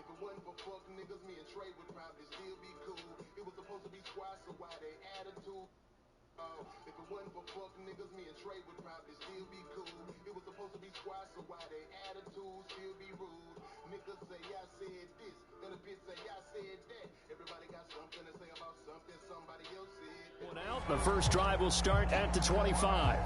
If it wasn't for fuck niggas, me and Trey would probably still be cool. It was supposed to be twice, so why they attitude? If it wasn't for fuck niggas, me and Trey would probably still be cool. It was supposed to be twice, so why they attitude still be rude? Niggas say I said this, then a bitch say I said that. Everybody got something to say about something somebody else said. One out. The first drive will start at the 25.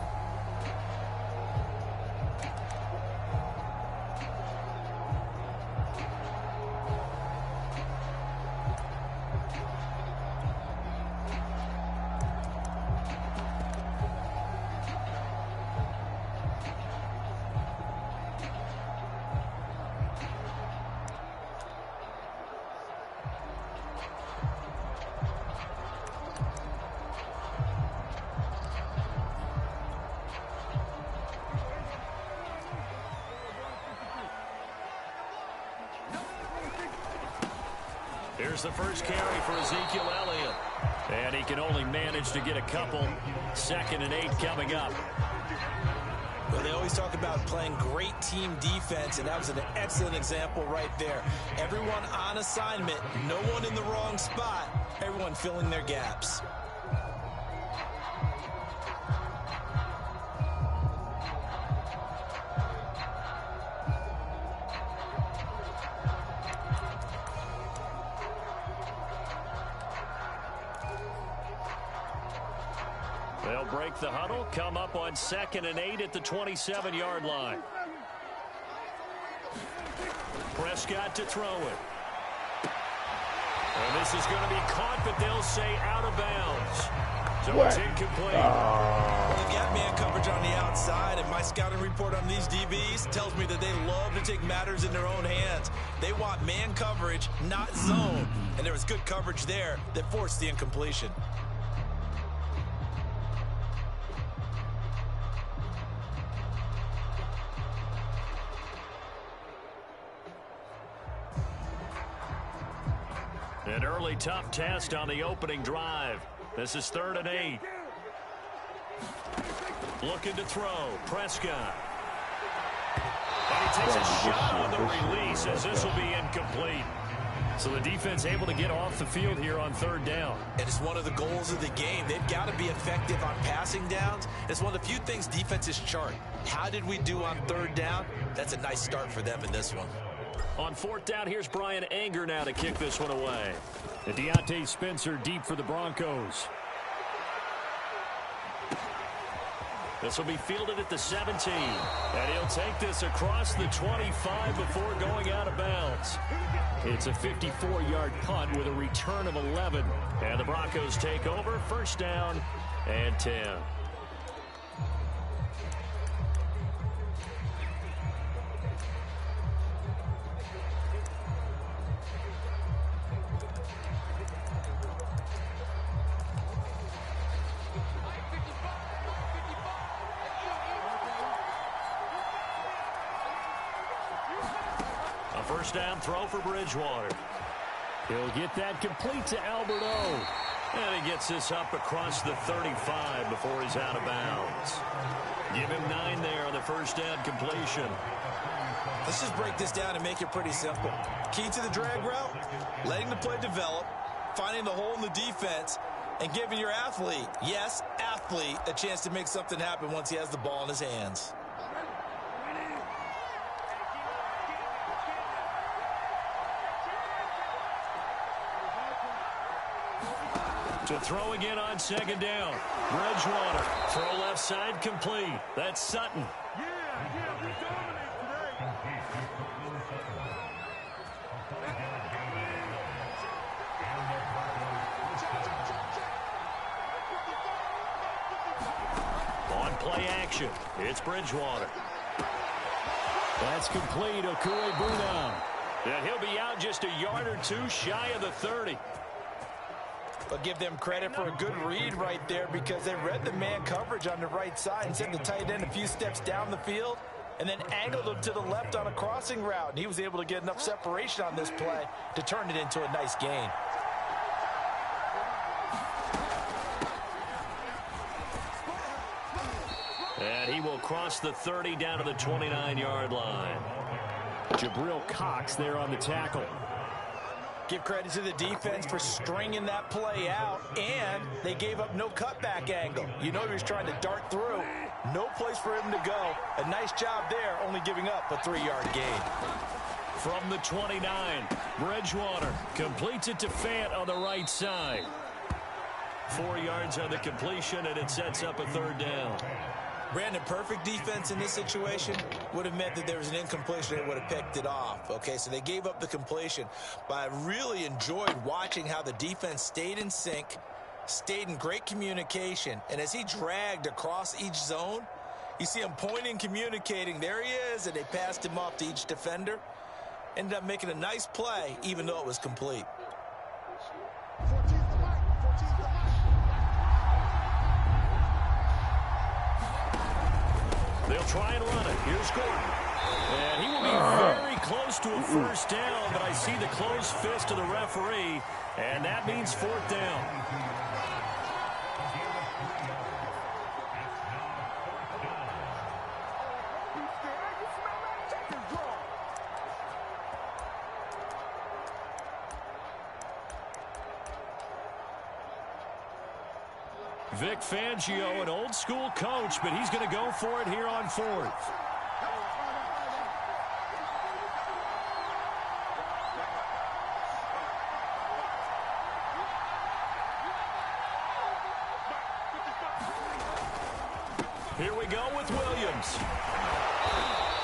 Here's the first carry for Ezekiel Elliott. And he can only manage to get a couple. 2nd and 8 coming up. Well, they always talk about playing great team defense, and that was an excellent example right there. Everyone on assignment, no one in the wrong spot, everyone filling their gaps. They'll break the huddle, come up on 2nd and 8 at the 27-yard line. Prescott to throw it. And this is going to be caught, but they'll say out of bounds. So it's incomplete. Well, they've got man coverage on the outside, and my scouting report on these DBs tells me that they love to take matters in their own hands. They want man coverage, not zone. And there was good coverage there that forced the incompletion. An early tough test on the opening drive. This is 3rd and 8. Looking to throw. Prescott. And he takes a shot on the release as this will be incomplete. So the defense able to get off the field here on 3rd down. And it's one of the goals of the game. They've got to be effective on passing downs. It's one of the few things defenses chart. How did we do on 3rd down? That's a nice start for them in this one. On 4th down, here's Brian Anger now to kick this one away. And Deontay Spencer deep for the Broncos. This will be fielded at the 17. And he'll take this across the 25 before going out of bounds. It's a 54-yard punt with a return of 11. And the Broncos take over. 1st down and 10. First down throw for Bridgewater. He'll get that complete to Albert O. And he gets this up across the 35 before he's out of bounds. Give him 9 there on the first down completion. Let's just break this down and make it pretty simple. Key to the drag route, letting the play develop, finding the hole in the defense, and giving your athlete, yes, athlete, a chance to make something happen once he has the ball in his hands. To throw again on 2nd down. Bridgewater. Throw left side complete. That's Sutton. We dominate today. On play action. It's Bridgewater. That's complete. Okuegbuna. And he'll be out just a yard or two shy of the 30. But give them credit for a good read right there because they read the man coverage on the right side and sent the tight end a few steps down the field and then angled him to the left on a crossing route. And he was able to get enough separation on this play to turn it into a nice gain. And he will cross the 30 down to the 29-yard line. Jabril Cox there on the tackle. Give credit to the defense for stringing that play out, and they gave up no cutback angle. You know he was trying to dart through. No place for him to go. A nice job there, only giving up a 3-yard gain. From the 29, Bridgewater completes it to Fant on the right side. 4 yards on the completion, and it sets up a 3rd down. Brandon, perfect defense in this situation would have meant that there was an incompletion. They would have picked it off. Okay, so they gave up the completion. But I really enjoyed watching how the defense stayed in sync, stayed in great communication. And as he dragged across each zone, you see him pointing, communicating. There he is, and they passed him off to each defender. Ended up making a nice play, even though it was complete. They'll try and run it. Here's Gordon. And he will be very close to a 1st down, but I see the closed fist of the referee, and that means 4th down. Vic Fangio, an old-school coach, but he's going to go for it here on 4th. Here we go with Williams.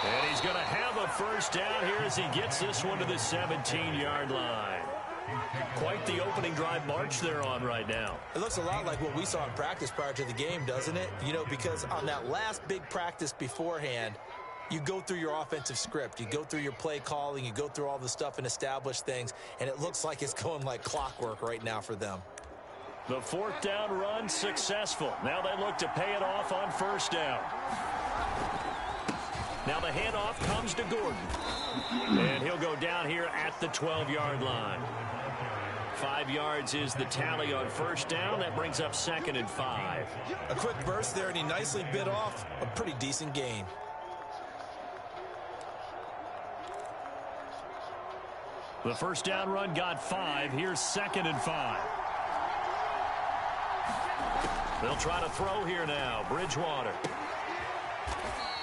And he's going to have a 1st down here as he gets this one to the 17-yard line. Quite the opening drive march they're on right now. It looks a lot like what we saw in practice prior to the game, doesn't it? You know, because on that last big practice beforehand, you go through your offensive script. You go through your play calling. You go through all the stuff and establish things. And it looks like it's going like clockwork right now for them. The 4th down run successful. Now they look to pay it off on 1st down. Now the handoff comes to Gordon. And he'll go down here at the 12-yard line. 5 yards is the tally on 1st down. That brings up 2nd and 5. A quick burst there, and he nicely bit off a pretty decent gain. The 1st down run got 5. Here's 2nd and 5. They'll try to throw here now. Bridgewater.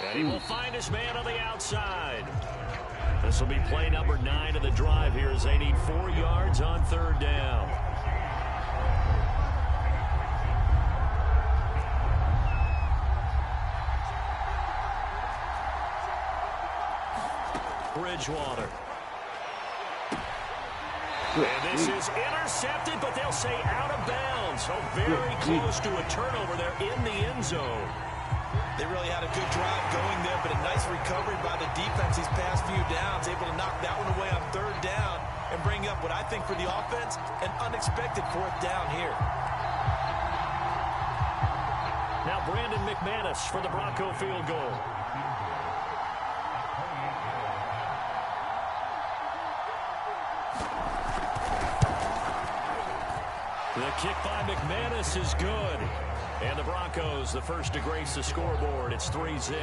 And he will find his man on the outside. This will be play number 9 of the drive here as they need 4 yards on 3rd down. Bridgewater. And this is intercepted, but they'll say out of bounds. So very close to a turnover there in the end zone. They really had a good drive going there, but a nice recovery by the defense these past few downs, able to knock that one away on 3rd down and bring up what I think for the offense, an unexpected 4th down here. Now Brandon McManus for the Bronco field goal. The kick by McManus is good. And the Broncos, the first to grace the scoreboard. It's 3-zip.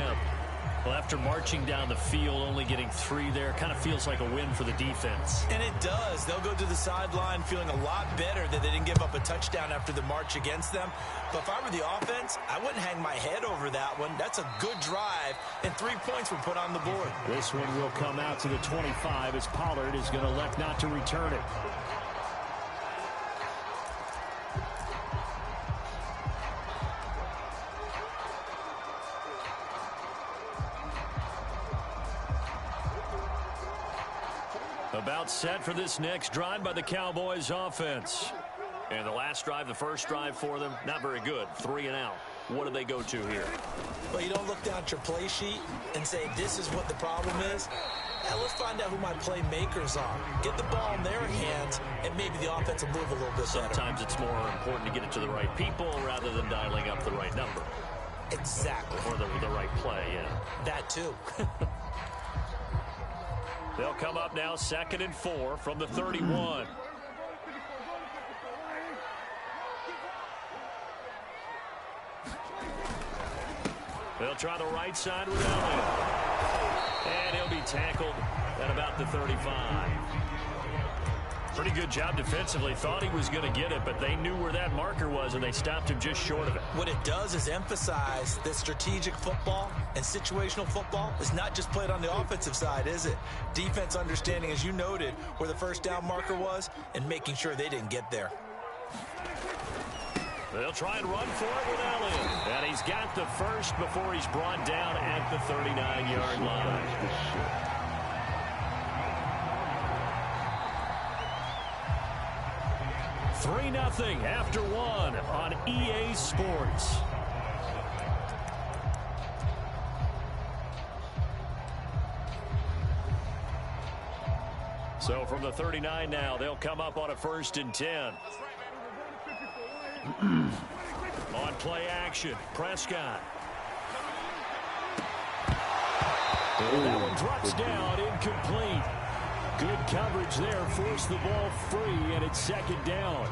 Well, after marching down the field, only getting 3 there, kind of feels like a win for the defense. And it does. They'll go to the sideline feeling a lot better that they didn't give up a touchdown after the march against them. But if I were the offense, I wouldn't hang my head over that one. That's a good drive, and 3 points were put on the board. This one will come out to the 25 as Pollard is going to elect not to return it. About set for this next drive by the Cowboys offense. And the last drive, the first drive for them, not very good. 3 and out. What do they go to here? Well, you don't look down at your play sheet and say, this is what the problem is. Now, let's find out who my playmakers are. Get the ball in their hands, and maybe the offense will move a little bit better. Sometimes it's more important to get it to the right people rather than dialing up the right number. Exactly. Or the right play, yeah. That too. They'll come up now 2nd and 4 from the 31. They'll try the right side with Elliott. And he'll be tackled at about the 35. Pretty good job defensively. Thought he was going to get it, but they knew where that marker was, and they stopped him just short of it. What it does is emphasize that strategic football and situational football is not just played on the offensive side, is it? Defense understanding, as you noted, where the first down marker was and making sure they didn't get there. They'll try and run for it with Elliott. And he's got the first before he's brought down at the 39-yard line. 3-0 after 1 on EA Sports. So from the 39 now, they'll come up on a 1st and 10. On play action, Prescott. That one drops down, incomplete. Good coverage there, forced the ball free, and it's 2nd down.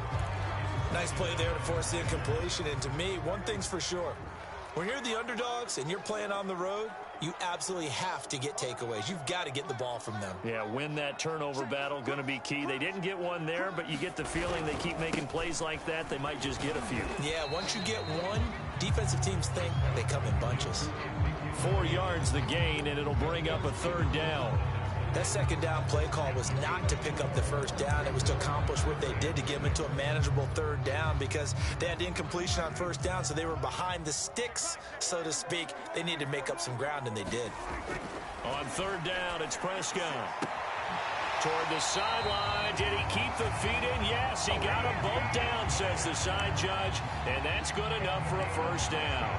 Nice play there to force the incompletion, and to me, one thing's for sure. When you're the underdogs and you're playing on the road, you absolutely have to get takeaways. You've got to get the ball from them. Yeah, win that turnover battle, going to be key. They didn't get one there, but you get the feeling they keep making plays like that, they might just get a few. Yeah, once you get one, defensive teams think they come in bunches. 4 yards the gain, and it'll bring up a 3rd down. That 2nd down play call was not to pick up the 1st down. It was to accomplish what they did to get them into a manageable 3rd down because they had incompletion on 1st down, so they were behind the sticks, so to speak. They needed to make up some ground, and they did. On 3rd down, it's Prescott. Toward the sideline. Did he keep the feet in? Yes, he got him both down, says the side judge, and that's good enough for a 1st down.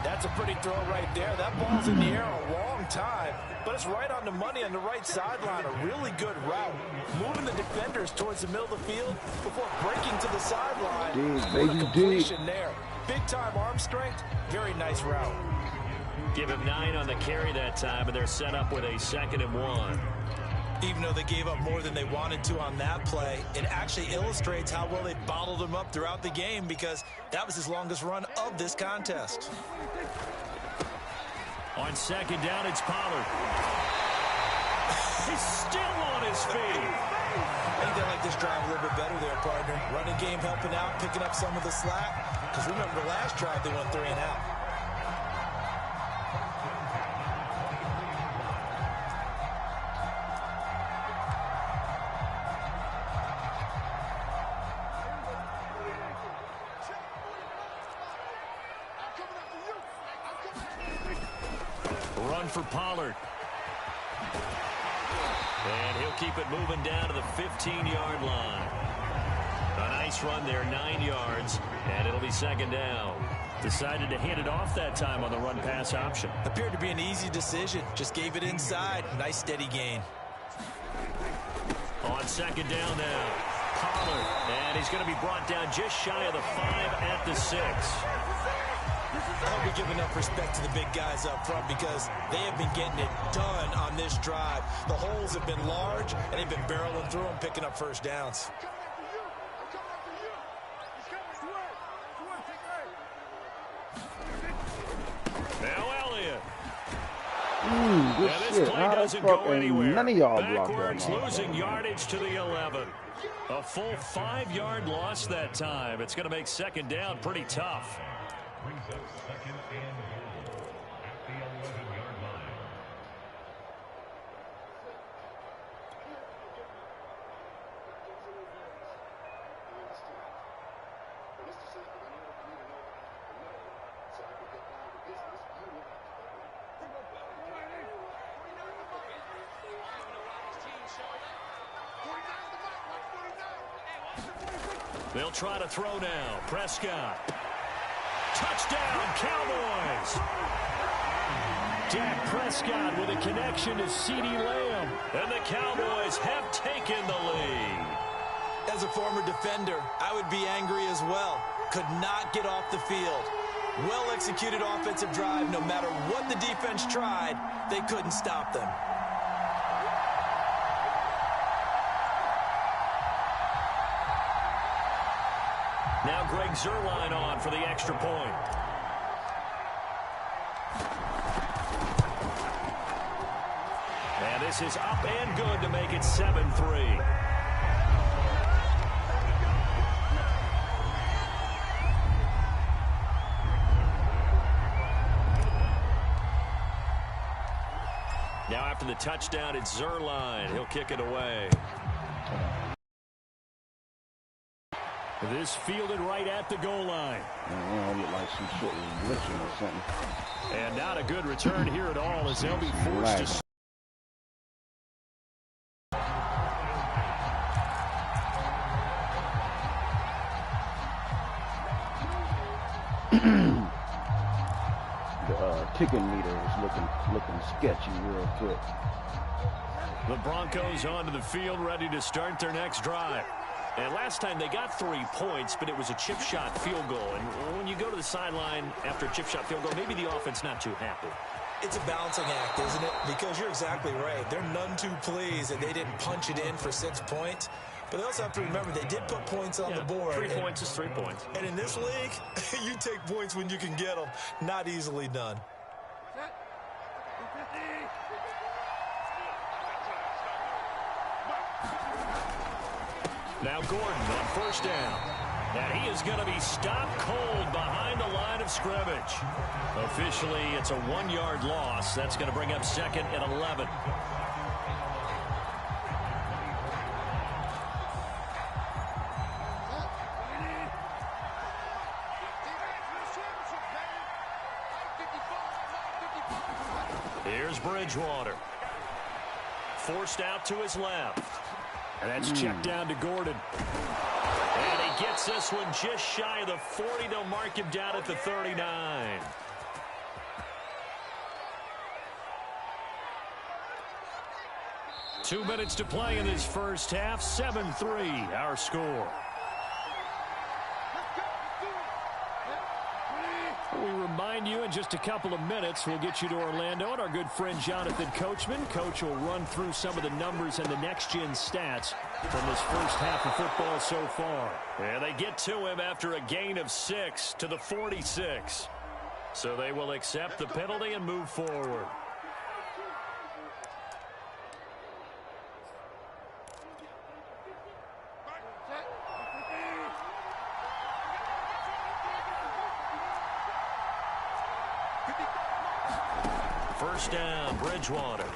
That's a pretty throw right there. That ball's in the air a long time, but it's right on the money on the right sideline. A really good route. Moving the defenders towards the middle of the field before breaking to the sideline. Completion there. Big-time arm strength. Very nice route. Give him 9 on the carry that time, and they're set up with a 2nd and 1. Even though they gave up more than they wanted to on that play, it actually illustrates how well they bottled him up throughout the game because that was his longest run of this contest. On 2nd down, it's Pollard. He's still on his feet. I think they like this drive a little bit better there, partner. Running game helping out, picking up some of the slack. Because remember, the last drive, they went 3 and out. Run for Pollard. And he'll keep it moving down to the 15-yard line. A nice run there, 9 yards, and it'll be 2nd down. Decided to hand it off that time on the run-pass option. Appeared to be an easy decision. Just gave it inside. Nice steady gain. On 2nd down now, Pollard. And he's going to be brought down just shy of the 5 at the 6. I hope we give enough respect to the big guys up front because they have been getting it done on this drive. The holes have been large, and they've been barreling through them, picking up 1st downs. Now Elliott. Good shit. How the fuck ain't none of y'all blocked Backwards, that? losing yardage to the 11. A full 5-yard loss that time. It's going to make 2nd down pretty tough. Brings up 2nd and goal at the 11-yard line. They'll try to throw now. Prescott. Touchdown, Cowboys! Dak Prescott with a connection to CeeDee Lamb. And the Cowboys have taken the lead. As a former defender, I would be angry as well. Could not get off the field. Well-executed offensive drive. No matter what the defense tried, they couldn't stop them. Now Greg Zuerlein on for the extra point. And this is up and good to make it 7-3. Now after the touchdown, it's Zerline. He'll kick it away. This fielded right at the goal line. It looked like some shit was glitching or something. And not a good return here at all as they'll be forced to... The kicking meter is looking sketchy real quick. The Broncos onto the field, ready to start their next drive. And last time they got 3 points, but it was a chip shot field goal. And when you go to the sideline after a chip shot field goal, maybe the offense not too happy. It's a balancing act, isn't it? Because you're exactly right. They're none too pleased that they didn't punch it in for 6 points. But they also have to remember they did put points on the board. 3 points is 3 points. And in this league, you take points when you can get them. Not easily done. Now Gordon on first down. And he is going to be stopped cold behind the line of scrimmage. Officially, it's a 1-yard loss. That's going to bring up 2nd and 11. Here's Bridgewater. Forced out to his left. And that's checked down to Gordon. And he gets this one just shy of the 40. They'll mark him down at the 39. Two minutes to play in this first half. 7-3, our score. We remind you in just a couple of minutes, we'll get you to Orlando and our good friend Jonathan Coachman. Coach will run through some of the numbers and the next-gen stats from this first half of football so far. And they get to him after a gain of 6 to the 46. So they will accept the penalty and move forward. First down, Bridgewater. And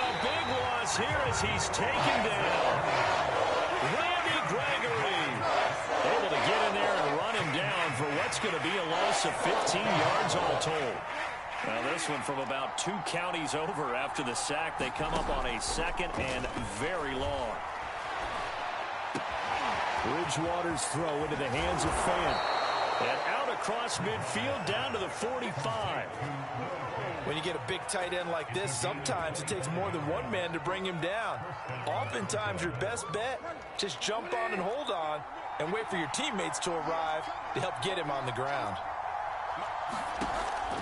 a big loss here as he's taken down. Randy Gregory able to get in there and run him down for what's going to be a loss of 15 yards all told. Now this one from about 2 counties over after the sack. They come up on a 2nd and very long. Bridgewater's throw into the hands of Fant. And out across midfield down to the 45. When you get a big tight end like this, sometimes it takes more than one man to bring him down. Oftentimes your best bet, just jump on and hold on and wait for your teammates to arrive to help get him on the ground.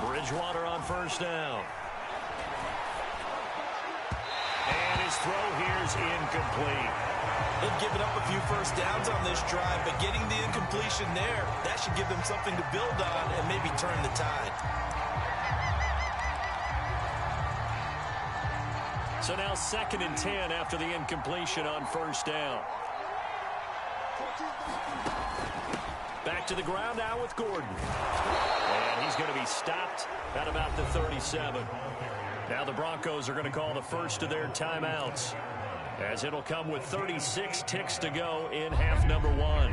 Bridgewater on first down. And his throw here is incomplete. They've given up a few first downs on this drive, but getting the incompletion there, that should give them something to build on and maybe turn the tide. So now 2nd and 10 after the incompletion on first down. Back to the ground now with Gordon. And he's going to be stopped at about the 37. Now the Broncos are going to call the first of their timeouts, as it'll come with 36 ticks to go in half number 1.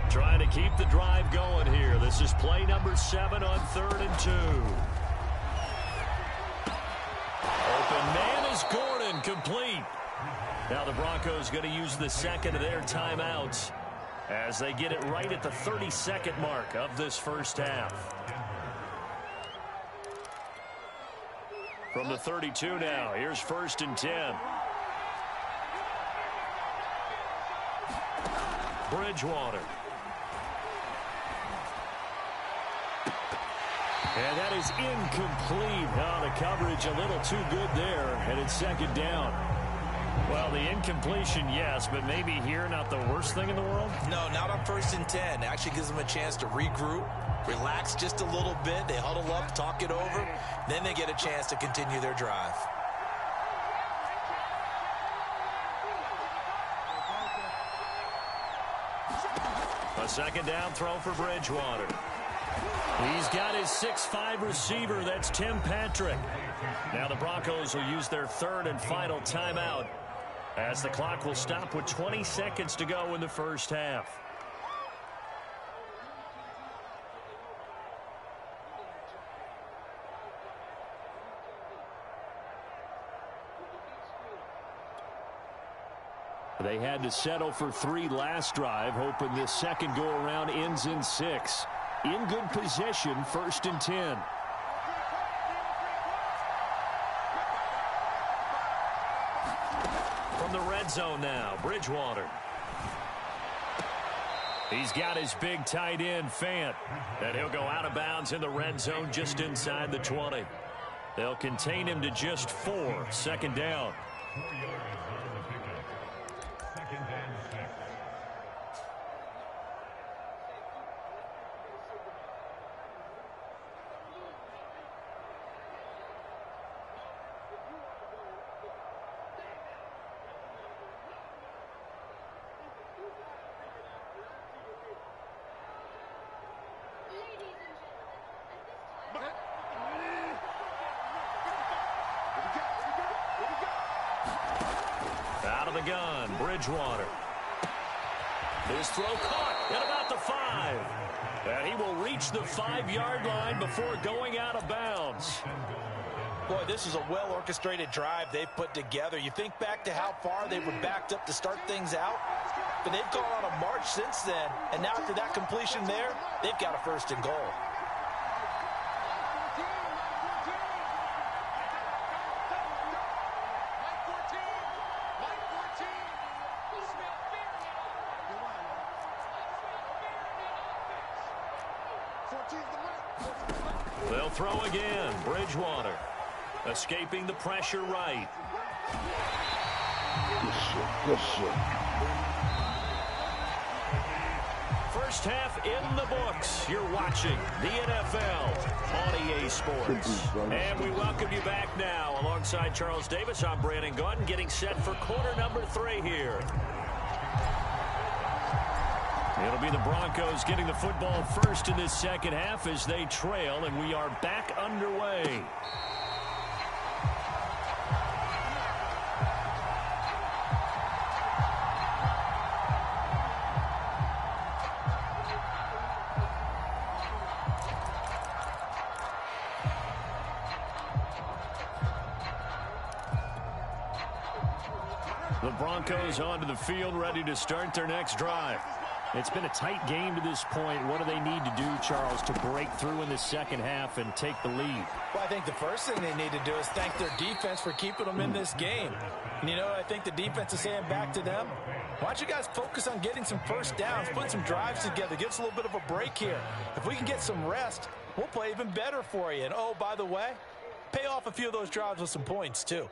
Trying to keep the drive going here. This is play number 7 on 3rd and 2. Open man is Gordon, complete. Now the Broncos going to use the 2nd of their timeouts as they get it right at the 32nd mark of this first half. From the 32 now, here's 1st and 10. Bridgewater. And that is incomplete. Oh, the coverage a little too good there, and it's 2nd down. Well, the incompletion, yes, but maybe here not the worst thing in the world? No, not on 1st and 10. Actually gives them a chance to regroup, relax just a little bit. They huddle up, talk it over. Then they get a chance to continue their drive. A second down throw for Bridgewater. He's got his 6'5" receiver. That's Tim Patrick. Now the Broncos will use their third and final timeout as the clock will stop with 20 seconds to go in the first half. They had to settle for 3 last drive, hoping this second go-around ends in 6. In good position, 1st and 10. From the red zone now, Bridgewater. He's got his big tight end, Fant, and he'll go out of bounds in the red zone just inside the 20. They'll contain him to just 4. Second down. 4 yards on the pickup. Second and 6. Out of the gun, Bridgewater. His throw caught at about the 5. And he will reach the 5-yard line before going out of bounds. Boy, this is a well-orchestrated drive they've put together. You think back to how far they were backed up to start things out, but they've gone on a march since then. And now after that completion there, they've got a 1st and goal. They'll throw again. Bridgewater escaping the pressure right. Good shit. First half in the books. You're watching the NFL on EA Sports. And we welcome you back now. Alongside Charles Davis, I'm Brandon Gaudin, getting set for quarter number 3 here. It'll be the Broncos getting the football first in this second half as they trail, and we are back underway. The Broncos onto the field, ready to start their next drive. It's been a tight game to this point. What do they need to do, Charles, to break through in the second half and take the lead? Well, I think the first thing they need to do is thank their defense for keeping them in this game. And, you know, I think the defense is saying back to them, why don't you guys focus on getting some first downs, putting some drives together, give us a little bit of a break here. If we can get some rest, we'll play even better for you. And, oh, by the way, pay off a few of those drives with some points, too.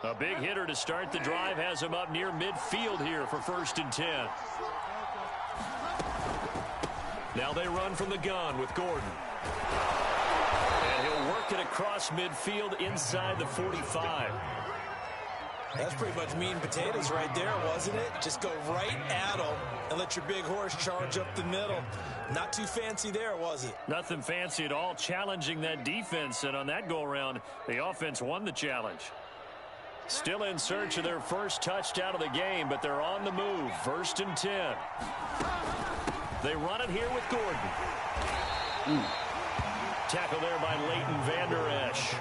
A big hitter to start the drive has him up near midfield here for 1st and 10. Now they run from the gun with Gordon. And he'll work it across midfield inside the 45. That's pretty much meat and potatoes right there, wasn't it? Just go right at them and let your big horse charge up the middle. Not too fancy there, was it? Nothing fancy at all, challenging that defense. And on that go-around, the offense won the challenge. Still in search of their first touchdown of the game, but they're on the move. 1st and 10. They run it here with Gordon. Tackle there by Leighton Vander Esch.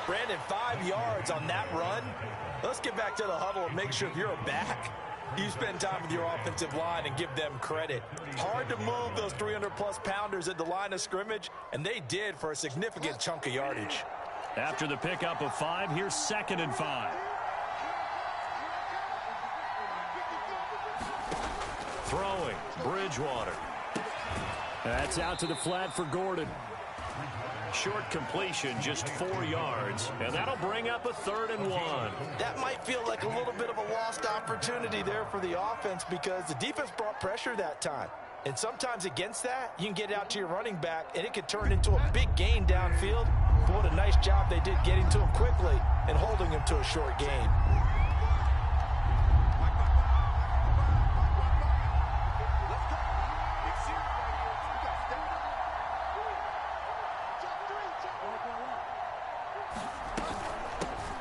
Brandon, 5 yards on that run. Let's get back to the huddle and make sure if you're a back, you spend time with your offensive line and give them credit. Hard to move those 300-plus pounders at the line of scrimmage, and they did for a significant chunk of yardage. After the pickup of 5, here's 2nd and 5. Throwing, Bridgewater. That's out to the flat for Gordon. Short completion, just 4 yards. And that'll bring up a 3rd and 1. That might feel like a little bit of a lost opportunity there for the offense because the defense brought pressure that time. And sometimes against that, you can get out to your running back, and it could turn into a big gain downfield. But what a nice job they did getting to him quickly and holding him to a short gain.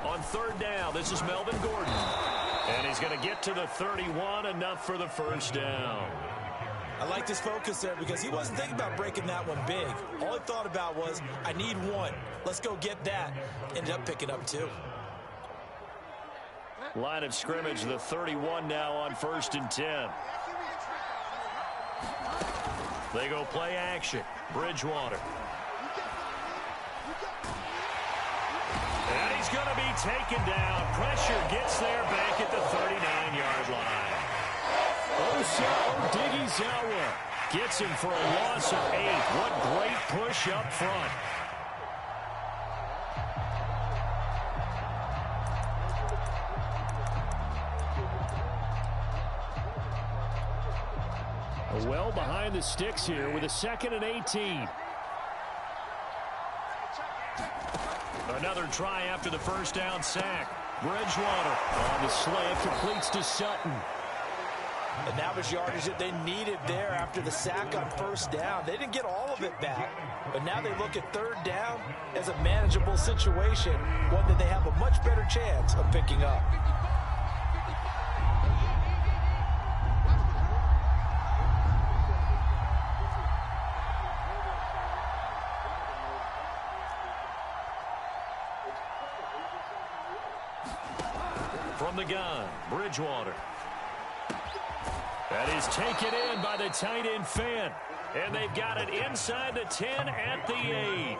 On 3rd down, this is Melvin Gordon. And he's going to get to the 31, enough for the 1st down. I like this focus there because he wasn't thinking about breaking that one big. All he thought about was, I need 1. Let's go get that. Ended up picking up 2. Line of scrimmage, the 31 now on 1st and 10. They go play action. Bridgewater. And he's going to be taken down. Pressure gets there back at the 39-yard line. Odighizuwa gets him for a loss of 8. What great push up front. Well behind the sticks here with a 2nd and 18. Another try after the 1st down sack. Bridgewater on the slant, completes to Sutton. And that was yardage that they needed there after the sack on 1st down. They didn't get all of it back, but now they look at 3rd down as a manageable situation, one that they have a much better chance of picking up. From the gun, Bridgewater. That is taken in by the tight end Fant. And they've got it inside the 10 at the 8.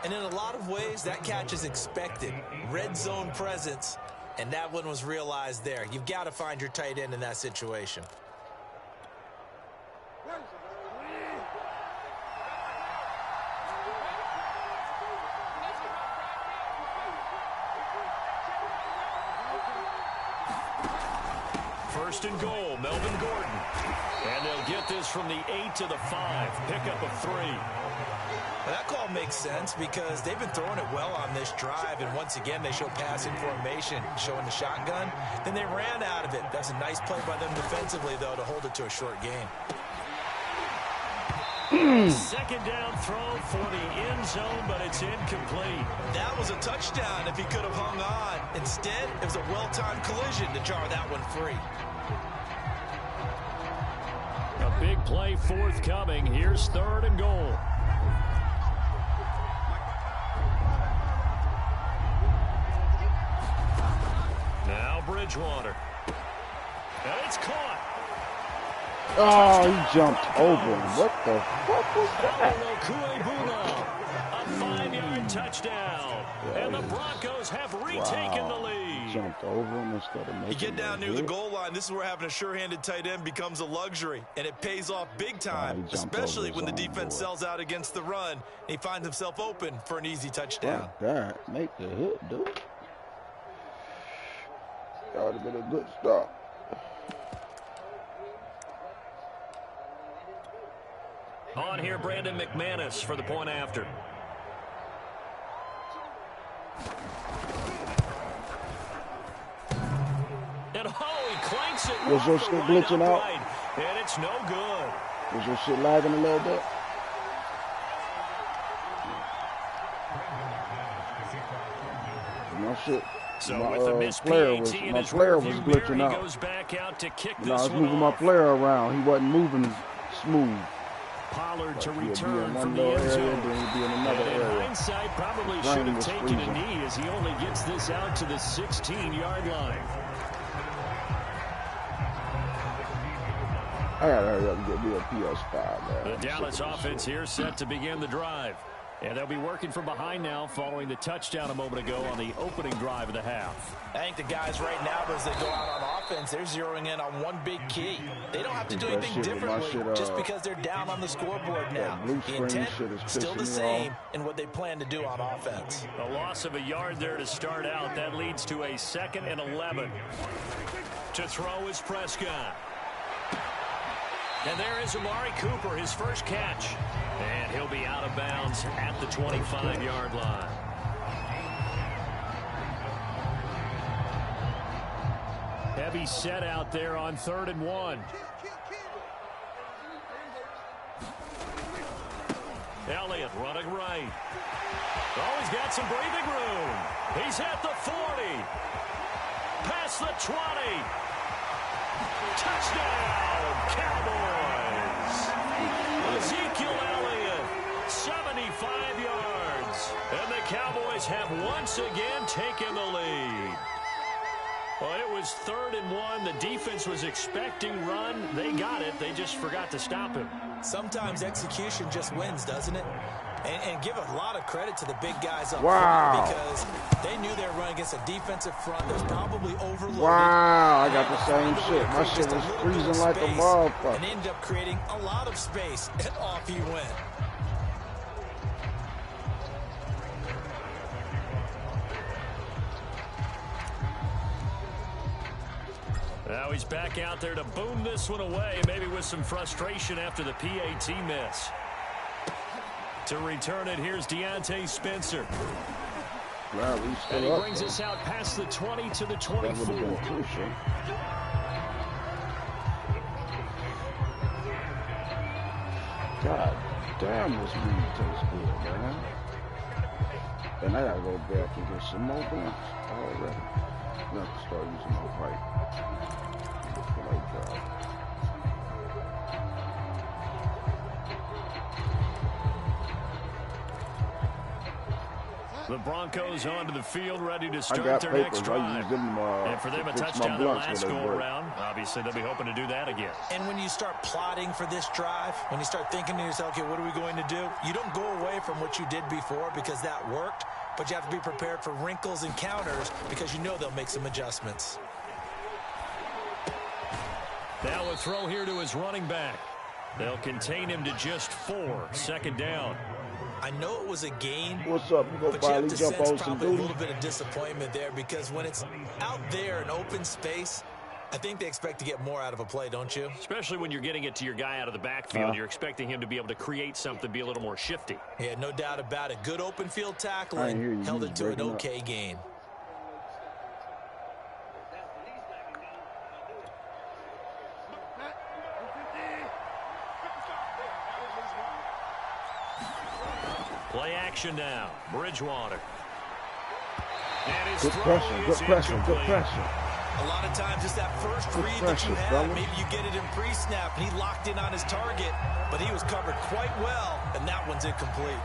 And in a lot of ways, that catch is expected. Red zone presence, and that one was realized there. You've got to find your tight end in that situation. First and goal, Melvin Gordon. And they'll get this from the 8 to the 5. Pickup of 3. Well, that call makes sense because they've been throwing it well on this drive, and once again they show passing formation, showing the shotgun. Then they ran out of it. That's a nice play by them defensively, though, to hold it to a short gain. 2nd down throw for the end zone, but it's incomplete. That was a touchdown if he could have hung on. Instead, it was a well-timed collision to jar that one free. A big play forthcoming. Here's 3rd and goal. Now Bridgewater. And it's caught. Oh, he jumped over him. What the fuck was that? A 5-yard touchdown. And the Broncos have retaken the lead. Jumped over him instead of making. You get down near the goal line, this is where having a sure-handed tight end becomes a luxury, and it pays off big time, especially when the defense sells out against the run, and he finds himself open for an easy touchdown. God, make the hit, dude. That would have been a good start. On here, Brandon McManus for the point after. And he clanks it. Was your shit glitching out? And it's no good. Was your shit lagging a little bit? My shit. So my with the missed player PAT was in my his player was rearview glitching mirror, out. he goes back out to kick I this was one moving my off. player around. He wasn't moving smooth. Pollard to He'll be in return one from the little end area, zone. then he'll be in another And in area. hindsight, probably Brain should have was taken a freezing. knee as he only gets this out to the 16-yard line. I gotta hurry up and get me a PS5, man. The Dallas offense here set to begin the drive. And they'll be working from behind now following the touchdown a moment ago on the opening drive of the half. I think the guys right now, as they go out on offense, they're zeroing in on one big key. They don't have to do anything differently just because they're down on the scoreboard now. The intent still the same in what they plan to do on offense. A loss of a yard there to start out. That leads to a 2nd and 11. To throw is Prescott. And there is Amari Cooper, his first catch. And he'll be out of bounds at the 25-yard line. Heavy set out there on 3rd and 1. Elliott running right. Oh, he's got some breathing room. He's at the 40. Past the 20. Touchdown, Cowboys. Ezekiel Elliott, 75 yards. And the Cowboys have once again taken the lead. Well, it was 3rd and 1. The defense was expecting run. They got it. They just forgot to stop him. Sometimes execution just wins, doesn't it? And give a lot of credit to the big guys up front because they knew they were running against a defensive front that was probably overloaded. Wow, I got the same shit. My shit was freezing like a motherfucker. And ended up creating a lot of space, and off he went. Now he's back out there to boom this one away, maybe with some frustration after the PAT miss. To return it, here's Deontay Spencer. Wow, and he brings us out past the 20 to the 24. God damn, this meat tastes good, man. And I gotta go back and get some more blunts already. I'm gonna have to start using my pipe. The Broncos onto the field, ready to start their next drive. And for them, a touchdown their last go-around. Obviously, they'll be hoping to do that again. And when you start plotting for this drive, when you start thinking to yourself, okay, what are we going to do? You don't go away from what you did before because that worked, but you have to be prepared for wrinkles and counters because you know they'll make some adjustments. Now a throw here to his running back. They'll contain him to just 4. 2nd down. I know it was a gain, what's up? You but you have to sense probably a little bit of disappointment there because when it's out there in open space, I think they expect to get more out of a play, don't you? Especially when you're getting it to your guy out of the backfield. You're expecting him to be able to create something, be a little more shifty. Yeah, no doubt about it. Good open field tackling, held it to an okay gain. Play action now. Bridgewater. And good pressure, good pressure, good pressure. A lot of times it's that first read that you have. Maybe you get it in pre-snap, and he locked in on his target, but he was covered quite well, and that one's incomplete.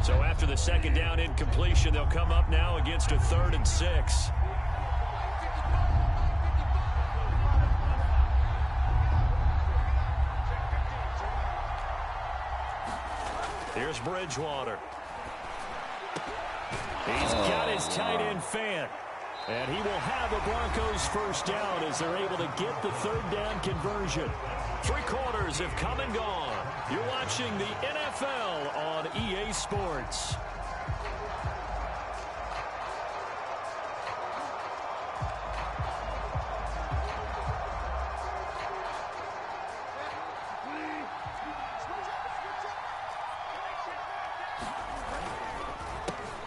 So after the 2nd down incompletion, they'll come up now against a 3rd and 6. Here's Bridgewater. He's got his tight end fan. And he will have a Broncos first down as they're able to get the 3rd down conversion. 3 quarters have come and gone. You're watching the NFL on EA Sports.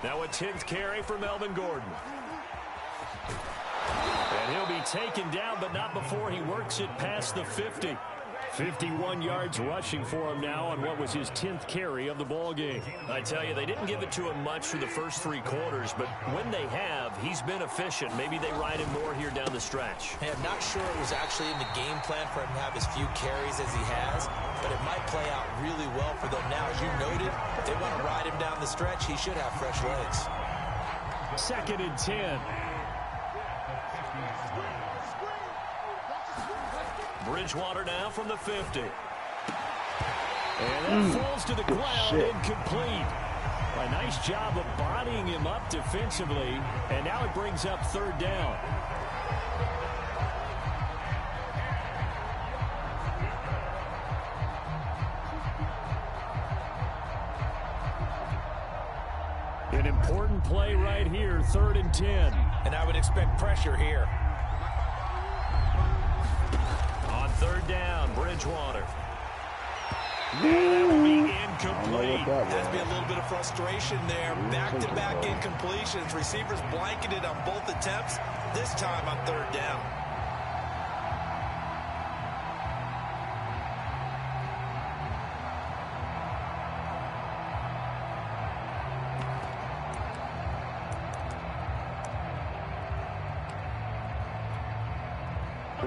Now a 10th carry for Melvin Gordon. And he'll be taken down, but not before he works it past the 50. 51 yards rushing for him now on what was his 10th carry of the ball game. I tell you, they didn't give it to him much for the first 3 quarters, but when they have, he's been efficient. Maybe they ride him more here down the stretch. Hey, I'm not sure it was actually in the game plan for him to have as few carries as he has, but it might play out really well for them now. As you noted, if they want to ride him down the stretch, he should have fresh legs. 2nd and 10. Bridgewater now from the 50. And that falls to the ground, incomplete. A nice job of bodying him up defensively, and now it brings up third down. An important play right here, 3rd and 10. And I would expect pressure here. On 3rd down, Bridgewater. And that will be incomplete. There's been a little bit of frustration there. Back-to-back incompletions. Receivers blanketed on both attempts, this time on 3rd down.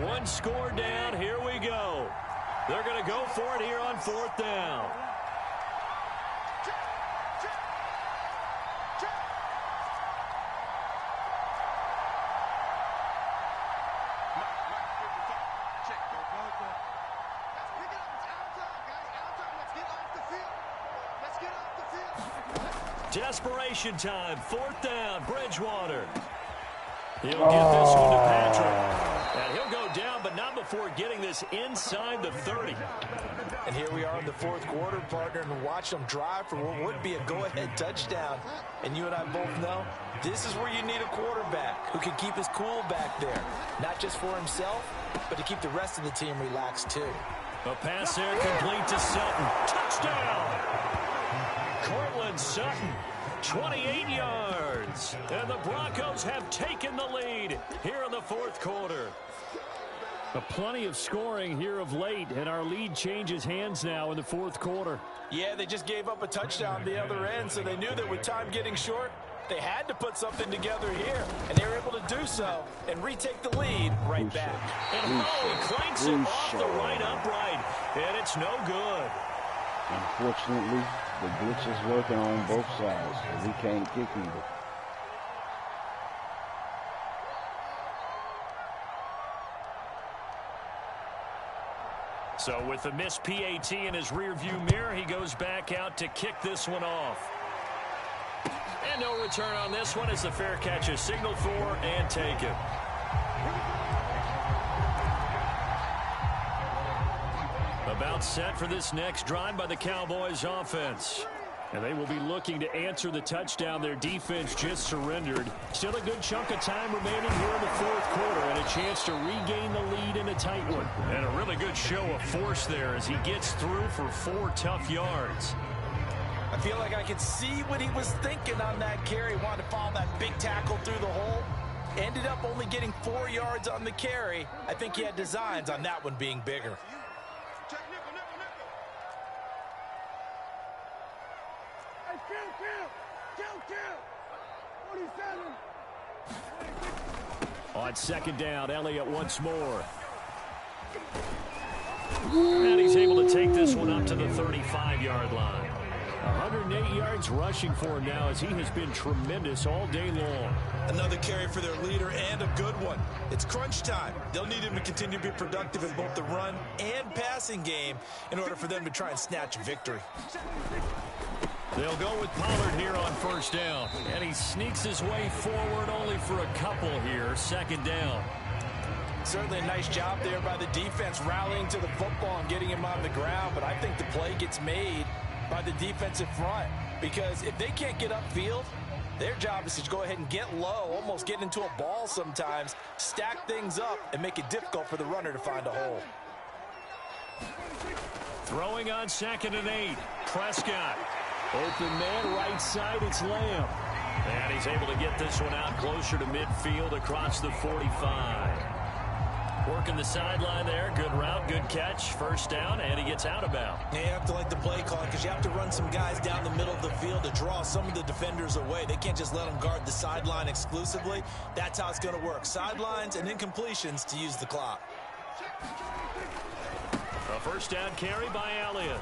One score down. Here we go. They're going to go for it here on 4th down. Desperation time. 4th down. Bridgewater. He'll get this one to Patrick. And he'll go down, but not before getting this inside the 30. And here we are in the 4th quarter, partner, and watch them drive for what would be a go-ahead touchdown. And you and I both know this is where you need a quarterback who can keep his cool back there. Not just for himself, but to keep the rest of the team relaxed, too. A pass there complete to Sutton. Touchdown! Cortland Sutton, 28 yards. And the Broncos have taken the lead here in the 4th quarter. Plenty of scoring here of late, and our lead changes hands now in the 4th quarter. Yeah, they just gave up a touchdown the other end, so they knew that with time getting short, they had to put something together here, and they were able to do so and retake the lead right back. And he clanks it off the right upright, and it's no good. Unfortunately, the blitz is working on both sides, and we can't kick either. So with the missed PAT in his rearview mirror, he goes back out to kick this one off. And no return on this one as the fair catch is signaled for and taken. About set for this next drive by the Cowboys offense. And they will be looking to answer the touchdown their defense just surrendered. Still a good chunk of time remaining here in the 4th quarter and a chance to regain the lead in a tight one. And a really good show of force there as he gets through for 4 tough yards. I feel like I could see what he was thinking on that carry. Wanted to follow that big tackle through the hole. Ended up only getting 4 yards on the carry. I think he had designs on that one being bigger. On 2nd down, Elliott once more. And he's able to take this one up to the 35-yard line. 108 yards rushing for him now as he has been tremendous all day long. Another carry for their leader and a good one. It's crunch time. They'll need him to continue to be productive in both the run and passing game in order for them to try and snatch a victory. They'll go with Pollard here on 1st down. And he sneaks his way forward only for a couple here. 2nd down. Certainly a nice job there by the defense rallying to the football and getting him on the ground. But I think the play gets made by the defensive front. Because if they can't get upfield, their job is to go ahead and get low, almost get into a ball sometimes, stack things up, and make it difficult for the runner to find a hole. Throwing on 2nd and 8. Prescott. Open man, right side, it's Lamb. And he's able to get this one out closer to midfield across the 45. Working the sideline there. Good route, good catch. 1st down, and he gets out of bounds. Yeah, you have to like the play call because you have to run some guys down the middle of the field to draw some of the defenders away. They can't just let them guard the sideline exclusively. That's how it's going to work. Sidelines and incompletions to use the clock. A 1st down carry by Elliott.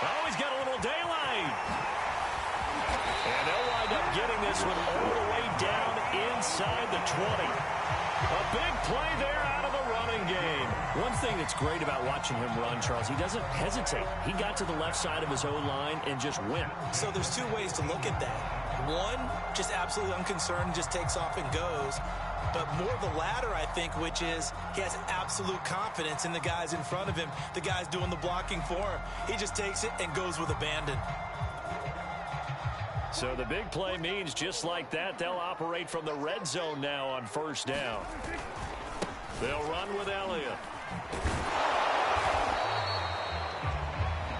Oh, he's got a little daylight. And they'll wind up getting this one all the way down inside the 20. A big play there out of the running game. One thing that's great about watching him run, Charles, he doesn't hesitate. He got to the left side of his own line and just went. So there's two ways to look at that. One, just absolutely unconcerned, just takes off and goes. But more the latter, I think, which is he has absolute confidence in the guys in front of him, the guys doing the blocking for him. He just takes it and goes with abandon. So the big play means just like that, they'll operate from the red zone now on first down. They'll run with Elliott.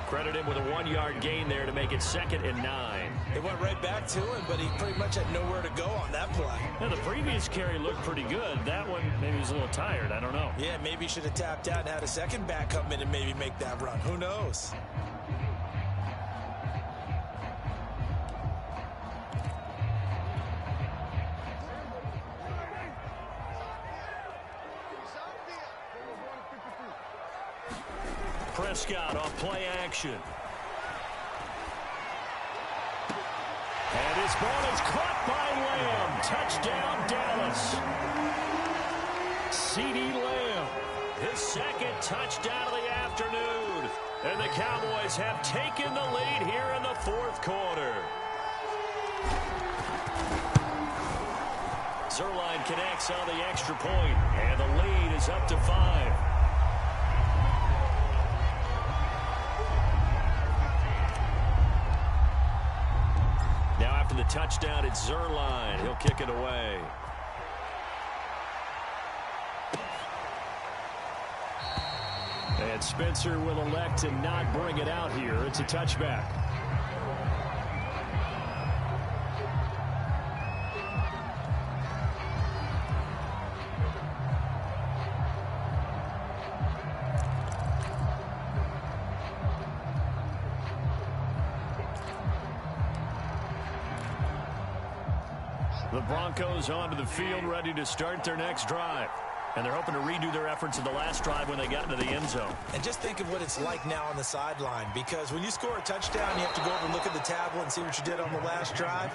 Credit him with a 1-yard gain there to make it 2nd and 9. They went right back to him, but he pretty much had nowhere to go on that play. Now, the previous carry looked pretty good. That one, maybe he was a little tired. I don't know. Yeah, maybe he should have tapped out and had a second back come in and maybe make that run. Who knows? Prescott off play action. And his ball is caught by Lamb. Touchdown, Dallas. CeeDee Lamb, his 2nd touchdown of the afternoon. And the Cowboys have taken the lead here in the 4th quarter. Zerline connects on the extra point, and the lead is up to 5. Now after the touchdown, it's Zerline. He'll kick it away. And Spencer will elect to not bring it out here. It's a touchback. The Broncos onto the field, ready to start their next drive. And they're hoping to redo their efforts of the last drive when they got into the end zone. And just think of what it's like now on the sideline, because when you score a touchdown, you have to go over and look at the tablet and see what you did on the last drive.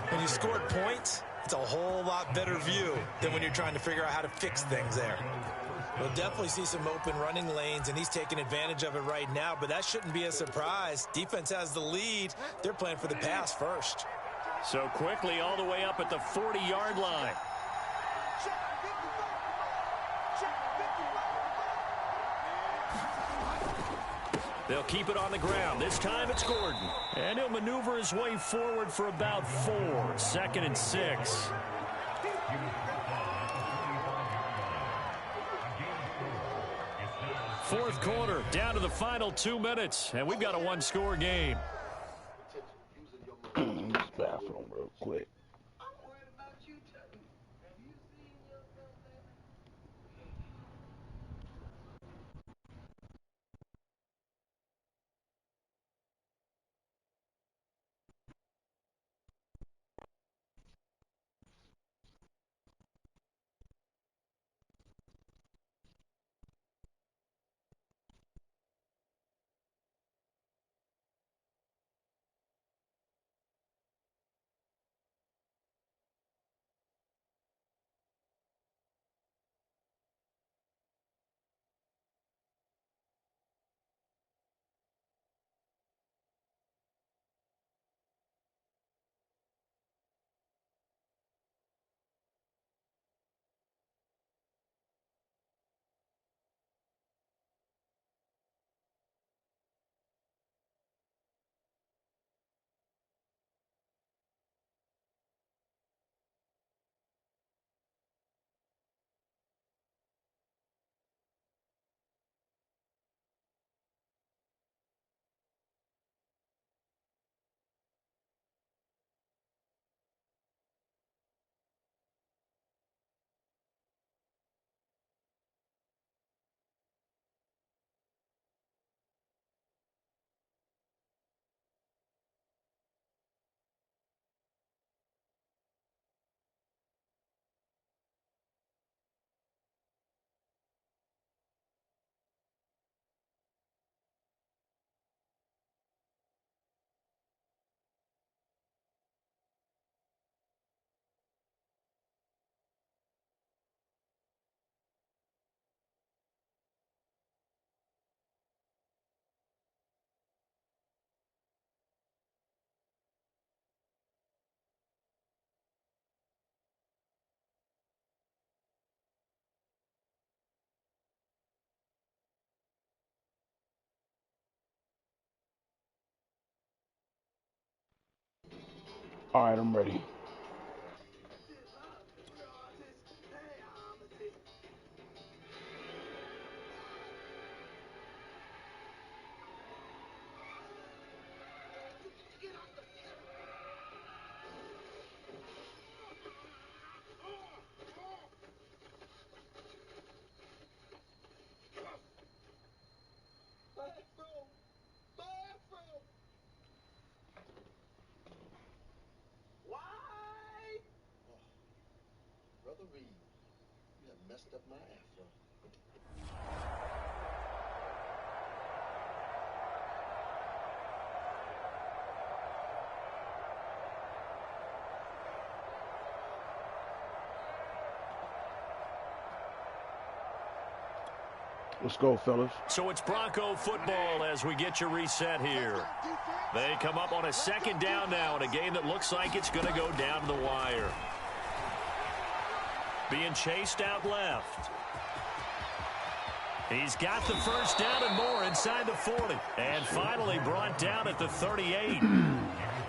When you scored points, it's a whole lot better view than when you're trying to figure out how to fix things there. We'll definitely see some open running lanes, and he's taking advantage of it right now, but that shouldn't be a surprise. Defense has the lead. They're playing for the pass first. So quickly all the way up at the 40-yard line. They'll keep it on the ground. This time it's Gordon. And he'll maneuver his way forward for about 4. 2nd and 6. Fourth quarter, down to the final 2 minutes. And we've got a 1-score game. Use bathroom real quick. All right, I'm ready. Brother Reed, you have messed up my afro. Let's go, fellas. So it's Bronco football as we get you reset here. They come up on a second down now in a game that looks like it's going to go down to the wire. Being chased out left. He's got the first down and more inside the 40. And finally brought down at the 38.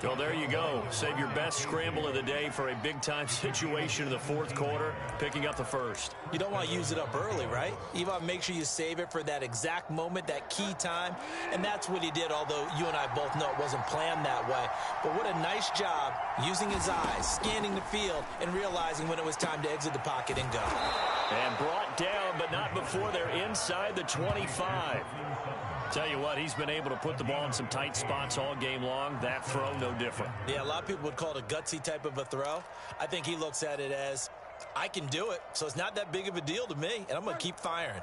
Well, there you go. Save your best scramble of the day for a big-time situation in the fourth quarter, picking up the first. You don't want to use it up early, right? You want to make sure you save it for that exact moment, that key time. And that's what he did, although you and I both know it wasn't planned that way. But what a nice job using his eyes, scanning the field, and realizing when it was time to exit the pocket and go. And brought down, but not before they're inside the 25. Tell you what, he's been able to put the ball in some tight spots all game long. That throw, no different. Yeah, a lot of people would call it a gutsy type of a throw. I think he looks at it as, I can do it, so it's not that big of a deal to me, and I'm going to keep firing.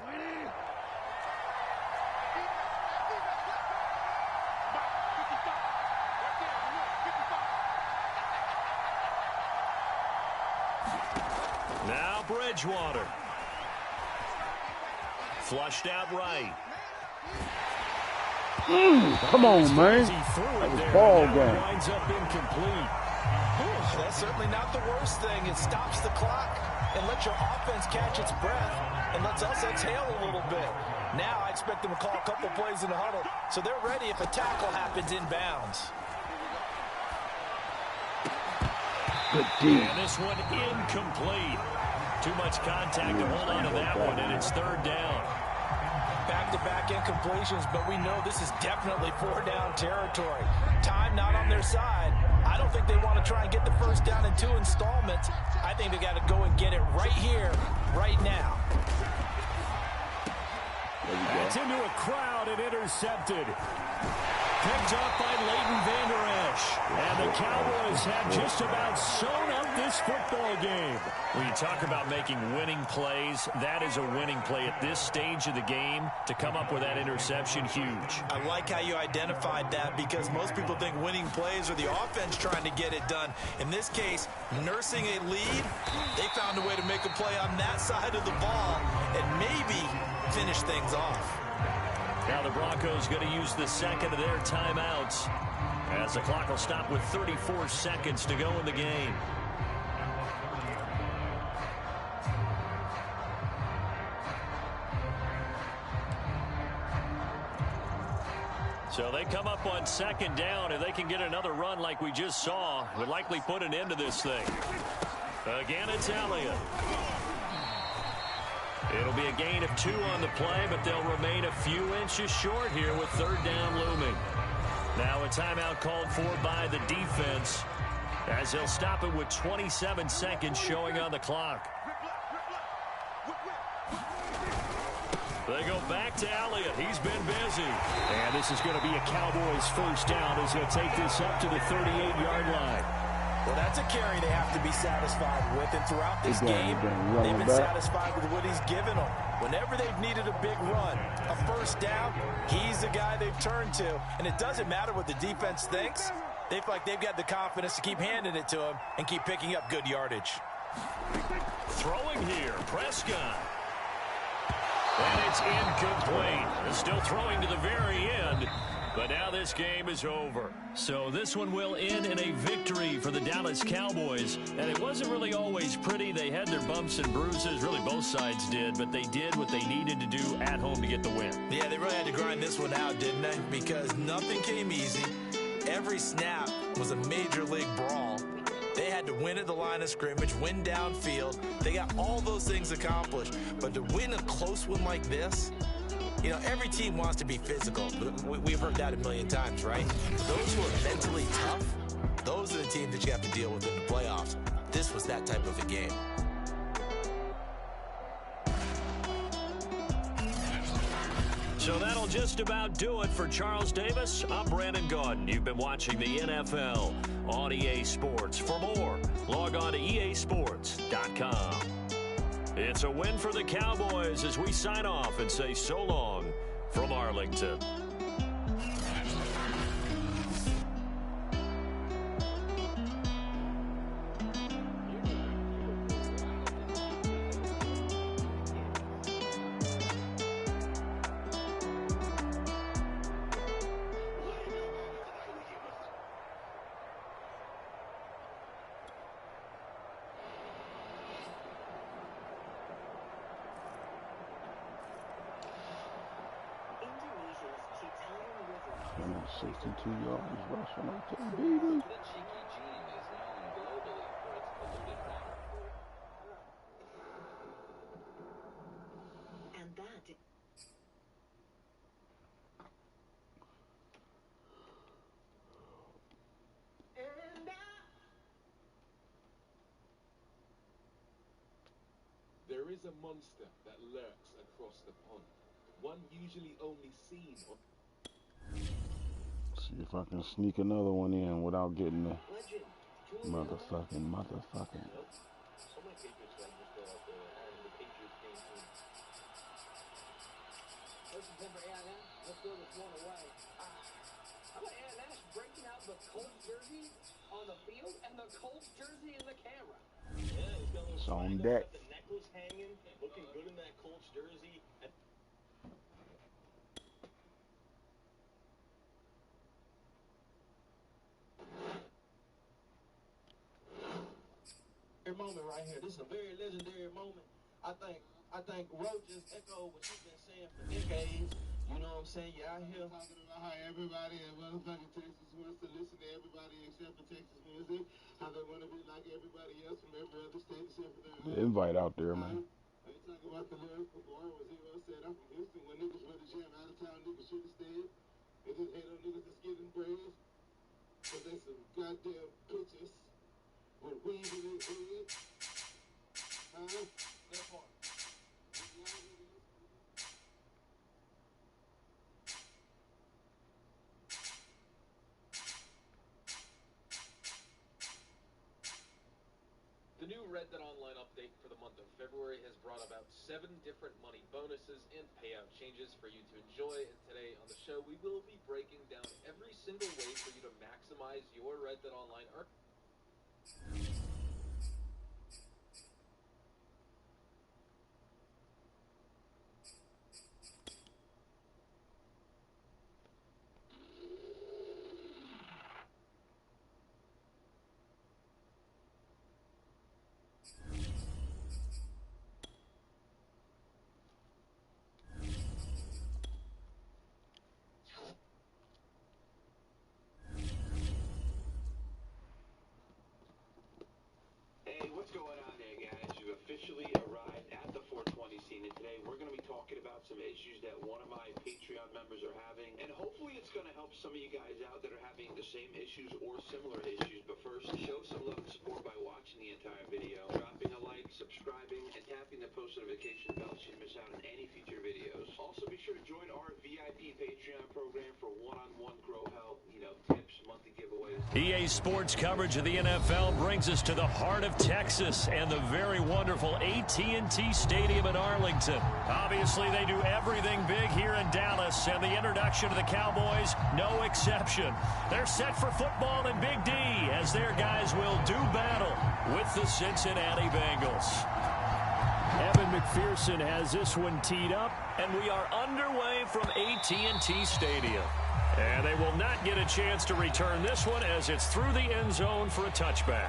Now Bridgewater. Flushed out right. Come on, man. That was ball game. Winds up incomplete. That's certainly not the worst thing. It stops the clock and lets your offense catch its breath and lets us exhale a little bit. Now I expect them to call a couple plays in the huddle, so they're ready if a tackle happens inbounds. Good D. And this one incomplete. Too much contact to hold on to that one, and it's third down. Back-to-back incompletions, but we know this is definitely four-down territory. Time not on their side. I don't think they want to try and get the first down in 2 installments. I think they got to go and get it right here, right now. That's into a crowd and intercepted. Picked up by Leighton Vander Esch. And the Cowboys have just about sewn up this football game. When you talk about making winning plays, that is a winning play at this stage of the game. To come up with that interception, huge. I like how you identified that because most people think winning plays are the offense trying to get it done. In this case, nursing a lead, they found a way to make a play on that side of the ball and maybe finish things off. Now the Broncos going to use the second of their timeouts as the clock will stop with 34 seconds to go in the game. So they come up on second down. If they can get another run like we just saw, it would likely put an end to this thing. Again, it's Elliott. It'll be a gain of 2 on the play, but they'll remain a few inches short here with third down looming. Now a timeout called for by the defense as they'll stop it with 27 seconds showing on the clock. They go back to Elliott. He's been busy. And this is going to be a Cowboys first down as they'll take this up to the 38-yard line. Well, that's a carry they have to be satisfied with. And throughout this game, they've been satisfied with what he's given them. Whenever they've needed a big run, a first down, he's the guy they've turned to. And it doesn't matter what the defense thinks. They feel like they've got the confidence to keep handing it to him and keep picking up good yardage. Throwing here, Prescott. And it's incomplete. They're still throwing to the very end. But now this game is over. So this one will end in a victory for the Dallas Cowboys. And it wasn't really always pretty. They had their bumps and bruises. Really, both sides did. But they did what they needed to do at home to get the win. Yeah, they really had to grind this one out, didn't they? Because nothing came easy. Every snap was a major league brawl. They had to win at the line of scrimmage, win downfield. They got all those things accomplished. But to win a close one like this, you know, every team wants to be physical. We've heard that a million times, right? Those who are mentally tough, those are the teams that you have to deal with in the playoffs. This was that type of a game. So that'll just about do it for Charles Davis. I'm Brandon Gaudin. You've been watching the NFL on EA Sports. For more, log on to easports.com. It's a win for the Cowboys as we sign off and say so long from Arlington. And 62 yards rushing like that, baby. And that. There is a monster that lurks across the pond. One usually only seen on... See if I can sneak another one in without getting the motherfucking. So many Patriots fans just go out there and the Patriots game team. Listen, Denver A&M, let's throw this one away. How about A&M breaking out the Colts jersey on the field and the Colts jersey in the camera? Yeah, he's got a It's little on swagger, deck. got the necklace hanging, looking good in that Colts jersey. And moment right here. This is a very legendary moment. I think Roach just echoed what you've been saying for decades. You know what I'm saying? You're out here talking about how everybody in motherfucking Texas wants to listen to everybody except for Texas music. How they want to be like everybody else from every other state except for their own. Invite out there, man. They talk about the lyrical bar was he said I'm from Houston when niggas really jam out of town niggas should have stayed. They just hate on niggas that's getting braids. But they some goddamn bitches with weed in their head. That part. the new Red Dead Online update for the month of February has brought about 7 different money bonuses and payout changes for you to enjoy. And today on the show, we will be breaking down every single way for you to maximize your Red Dead Online arc. What's going on there, guys? You officially arrived at the 420 scene, and today we're going to be talking about some issues that one of my Patreon members are having, and hopefully it's going to help some of you guys out that are having the same issues or similar issues. But first, show some love and support by watching the entire video, dropping a like, subscribing, and tapping the post notification bell so you miss out on any future videos. Also, be sure to join our VIP Patreon program for one-on-one grow help, tips, monthly giveaways. EA Sports coverage of the NFL brings us to the heart of Texas and the very wonderful AT&T Stadium in Arlington. Obviously, they do everything big here in Dallas, and the introduction of the Cowboys, no exception. They're set for football in Big D as their guys will do battle with the Cincinnati Bengals. Evan McPherson has this one teed up, and we are underway from AT&T Stadium. And they will not get a chance to return this one as it's through the end zone for a touchback.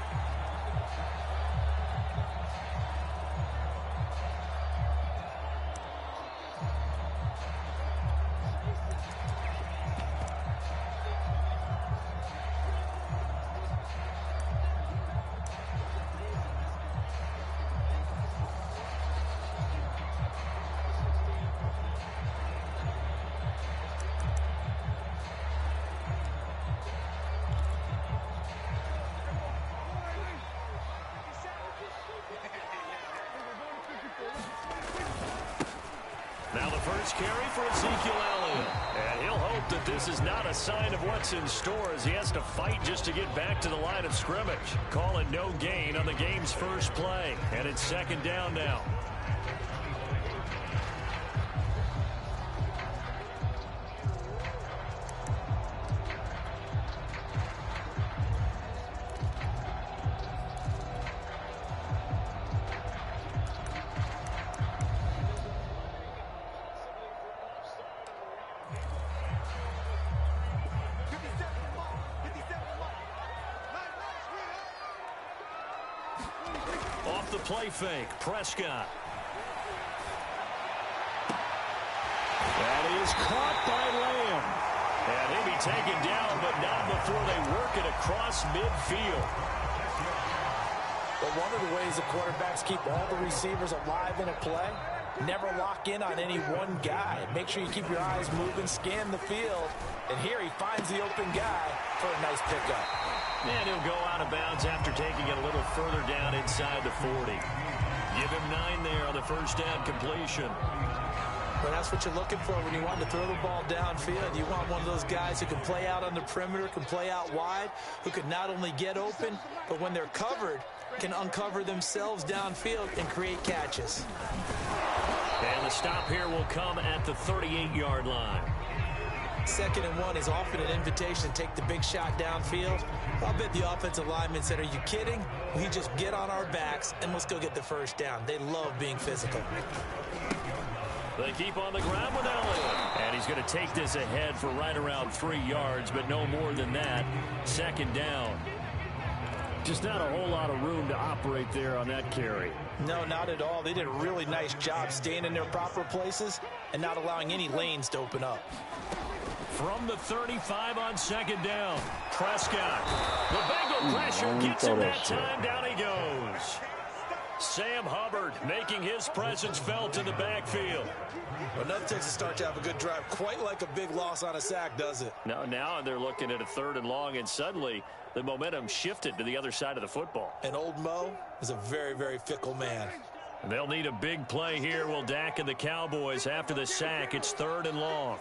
Now the first carry for Ezekiel Elliott. And he'll hope that this is not a sign of what's in store as he has to fight just to get back to the line of scrimmage. Call it no gain on the game's first play. And it's second down now. Off the play fake, Prescott. That is caught by Lamb. And he'll be taken down, but not before they work it across midfield. But one of the ways the quarterbacks keep all the receivers alive in a play, never lock in on any one guy. Make sure you keep your eyes moving, scan the field. And here he finds the open guy for a nice pickup. And he'll go out of bounds after taking it a little further down inside the 40. Give him 9 there on the first down completion. But that's what you're looking for when you want to throw the ball downfield. You want one of those guys who can play out on the perimeter, can play out wide, who can not only get open, but when they're covered, can uncover themselves downfield and create catches. And the stop here will come at the 38-yard line. 2nd and 1 is often an invitation to take the big shot downfield. I'll bet the offensive lineman said, are you kidding? We just get on our backs and let's go get the first down. They love being physical. They keep on the ground with Elliott. And he's going to take this ahead for right around 3 yards, but no more than that. 2nd down. Just not a whole lot of room to operate there on that carry. No, not at all. They did a really nice job staying in their proper places and not allowing any lanes to open up. From the 35 on 2nd down, Prescott. The Bengal pressure gets him that time. Down he goes. Sam Hubbard making his presence felt in the backfield. Well, nothing takes a start to have a good drive. Quite like a big loss on a sack, does it? No, now they're looking at a 3rd and long, and suddenly the momentum shifted to the other side of the football. And old Mo is a very, very fickle man. They'll need a big play here, will Dak and the Cowboys. After the sack, it's 3rd and long.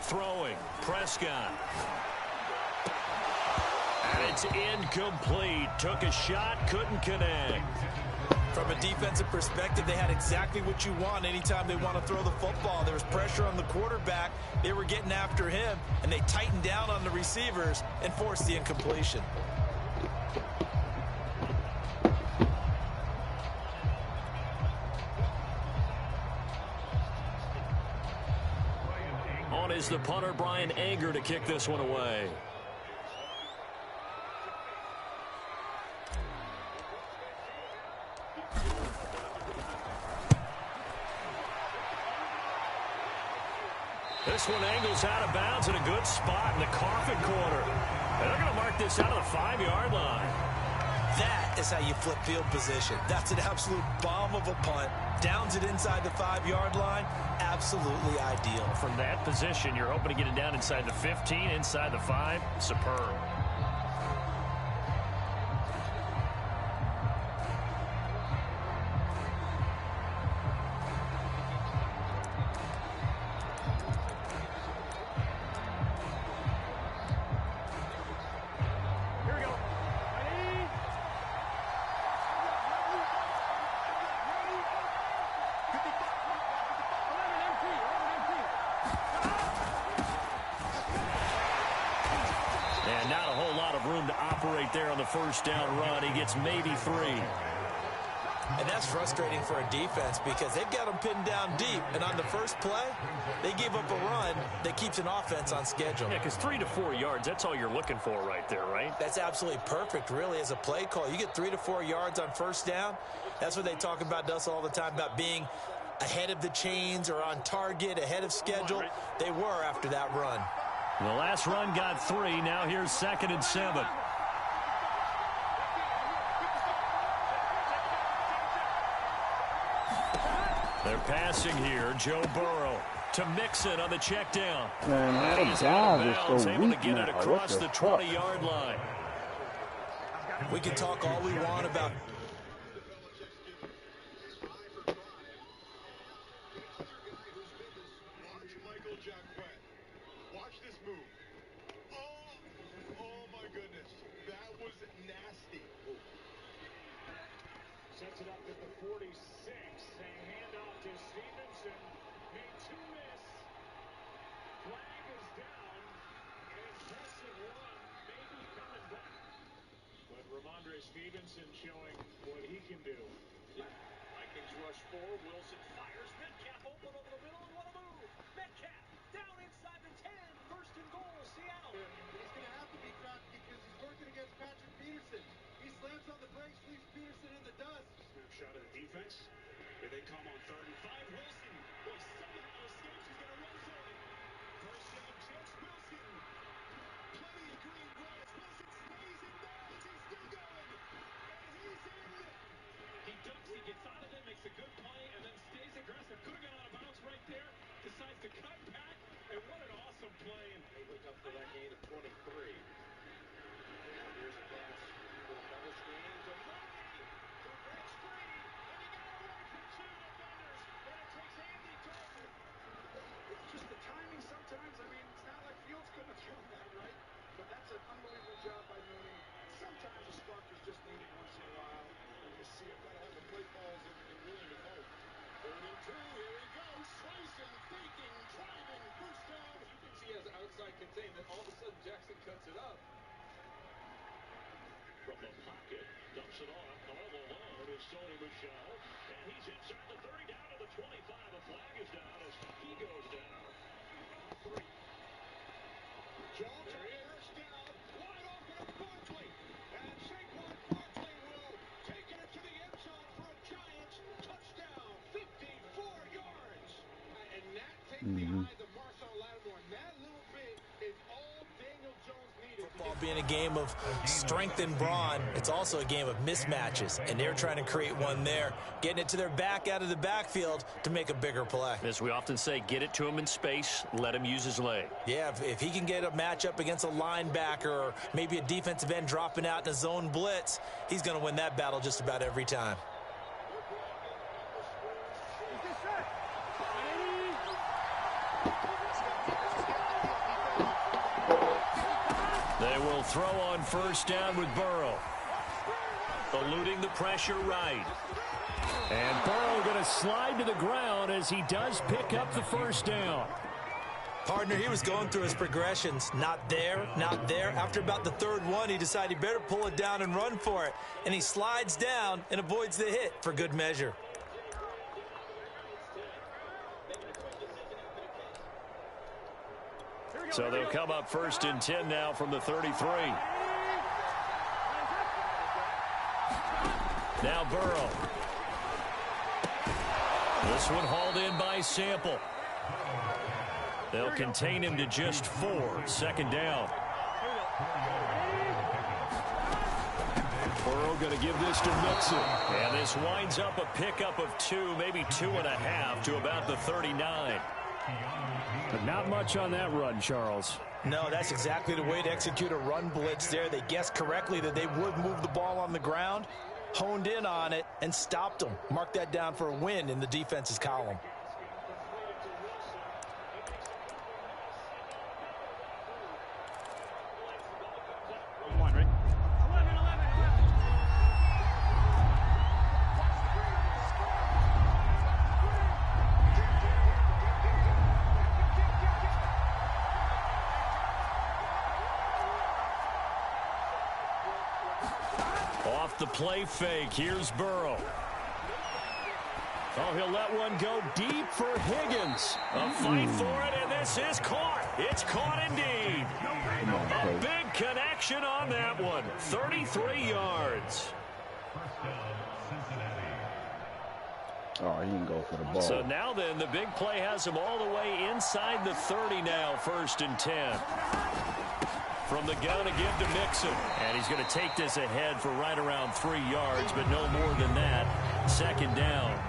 Throwing, Prescott. And it's incomplete. Took a shot, couldn't connect. From a defensive perspective, they had exactly what you want anytime they want to throw the football. There was pressure on the quarterback. They were getting after him, and they tightened down on the receivers and forced the incompletion. On is the punter, Brian Anger, to kick this one away. This one angles out of bounds in a good spot in the coffin corner. And they're going to mark this out of the 5-yard line. That is how you flip field position. That's an absolute bomb of a punt. Downs it inside the 5-yard line. Absolutely ideal. From that position, you're hoping to get it down inside the 15, inside the 5. Superb. There on the first down run. He gets maybe 3. And that's frustrating for a defense because they've got them pinned down deep. And on the first play, they give up a run that keeps an offense on schedule. Yeah, because 3 to 4 yards, that's all you're looking for right there, right? That's absolutely perfect, really, as a play call. You get 3 to 4 yards on first down. That's what they talk about us all the time, about being ahead of the chains or on target, ahead of schedule. They were after that run. The last run got 3. Now here's 2nd and 7. They're passing here. Joe Burrow to Mixon on the check down. Man, that guy is so able weak to get now. it across the 20-yard line. We can talk all we want about Watch this move. Oh my goodness. That was nasty. Sets it up at the 46. A handoff to Stevenson. Made 2 miss. Flag is down. An impressive run. Maybe coming back. But Ramondre Stevenson showing what he can do. Vikings rush 4. Wilson fires. Metcalf open over the middle and what a move. Metcalf down inside the 10. First and goal, Seattle. He's going to have to be dropped because he's working against Patrick Peterson. He slams on the brakes, leaves Peterson in the dust. Snapshot of the defense. Here they come on 3rd and 5. Wilson. He somehow escapes. He's going to run for it. First down chance. Wilson. Plenty of green grass. Wilson stays in bounds. He's still going. And he's in. He dumps. He gets out of it. Makes a good play. And then stays aggressive. Could have gone out of bounds right there. Decides to cut back. And what an awesome play. And They look up for that gain of 23. Now here's a pass. Double screen to Murray. Who breaks free. And he got away from 2 defenders. And it takes Andy Dalton. It's just the timing sometimes. I mean, it's not like Fields couldn't have thrown that right, but that's an unbelievable job by Mooney. Sometimes a spark is just needed once in a while. And you see it. Gotta have the play calls and willing to go. 3rd and 2. Here he goes. Slicing, faking, driving. First down. He thinks he has outside containment. All of a sudden, Jackson cuts it up. From the pocket, dumps it off. All alone is Sony Michel. And he's inside the 30, down to the 25. The flag is down as he goes down. 3. Jones on first down. Wide open at Barkley. And Saquon Barkley will take it to the end zone for a Giants touchdown. 54 yards. And that takes the eyes of Marshawn Lattimore. And that little bit is all Daniel Jones needed. football being a game of strength and brawn. It's also a game of mismatches, and they're trying to create one there, getting it to their back out of the backfield to make a bigger play. As we often say, get it to him in space, let him use his leg. Yeah, if he can get a matchup against a linebacker or maybe a defensive end dropping out in a zone blitz, he's going to win that battle just about every time. They will throw on first down with Burrow. Eluding the pressure right. And Burrow going to slide to the ground as he does pick up the first down. Partner, he was going through his progressions. Not there, not there. After about the 3rd one, he decided he better pull it down and run for it. And he slides down and avoids the hit for good measure. So they'll come up 1st and 10 now from the 33. Now Burrow. This one hauled in by Sample. They'll contain him to just 4. 2nd down. Burrow going to give this to Mixon. And this winds up a pickup of 2, maybe 2.5 to about the 39. But not much on that run, Charles. No, that's exactly the way to execute a run blitz there. They guessed correctly that they would move the ball on the ground, honed in on it, and stopped them. Mark that down for a win in the defense's column. The play fake. Here's Burrow. Oh, he'll let one go deep for Higgins. A fight for it, and this is caught. It's caught indeed. A big connection on that one. 33 yards. Oh, he can go for the ball. So now then, the big play has him all the way inside the 30 now, 1st and 10. From the gun to give to Mixon. And he's going to take this ahead for right around 3 yards, but no more than that. 2nd down.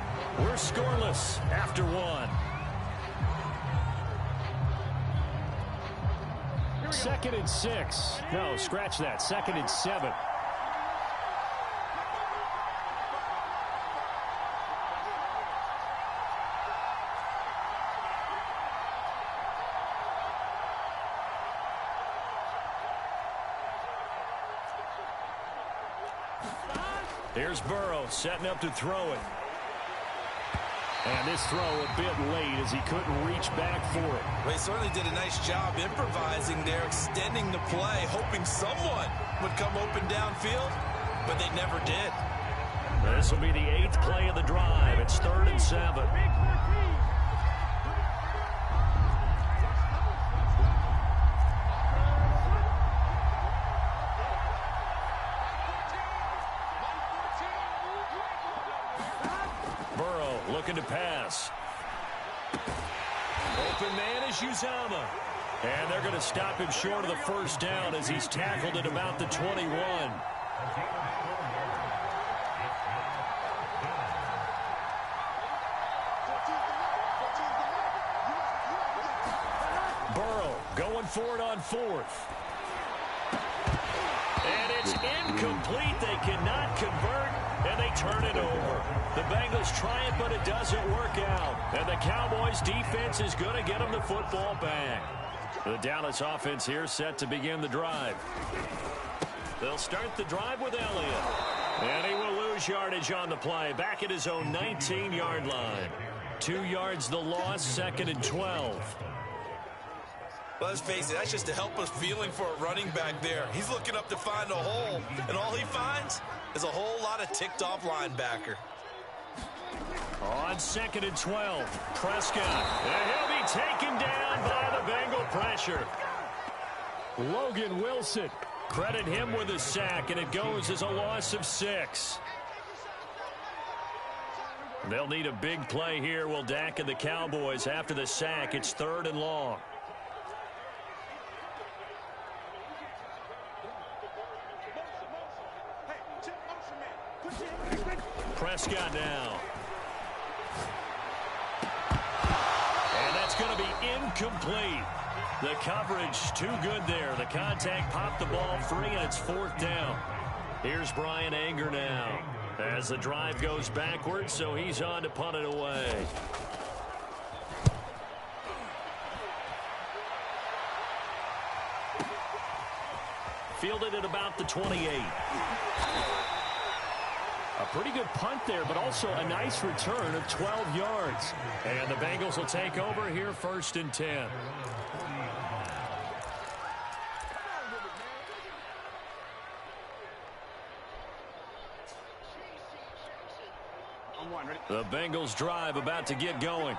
We're scoreless after 1. 2nd and 6. No, scratch that. 2nd and 7. Here's Burrow setting up to throw it. And this throw a bit late as he couldn't reach back for it. Well, he certainly did a nice job improvising there, extending the play, hoping someone would come open downfield, but they never did. This will be the 8th play of the drive. It's 3rd and 7. Burrow looking to pass. Open man is Uzama. And they're going to stop him short of the first down as he's tackled at about the 21. Burrow going for it on 4th. And it's incomplete. They cannot convert, and they turn it over. The Bengals try it, but it doesn't work out. And the Cowboys defense is going to get them the football back. The Dallas offense here set to begin the drive. They'll start the drive with Elliott. And he will lose yardage on the play, back at his own 19-yard line. 2 yards the loss, 2nd and 12. Well, let's face it, that's just a helpless feeling for a running back there. He's looking up to find a hole, and all he finds is a whole lot of ticked-off linebacker. On 2nd and 12, Prescott. And he'll be taken down by the Bengal pressure. Logan Wilson. Credit him with a sack, and it goes as a loss of 6. They'll need a big play here, will Dak and the Cowboys. After the sack, it's 3rd and long. Prescott now. And that's going to be incomplete. The coverage too good there. The contact popped the ball free, and it's 4th down. Here's Brian Anger now as the drive goes backwards, so he's on to punt it away. Fielded at about the 28. A pretty good punt there, but also a nice return of 12 yards. And the Bengals will take over here, 1st and 10. The Bengals drive about to get going.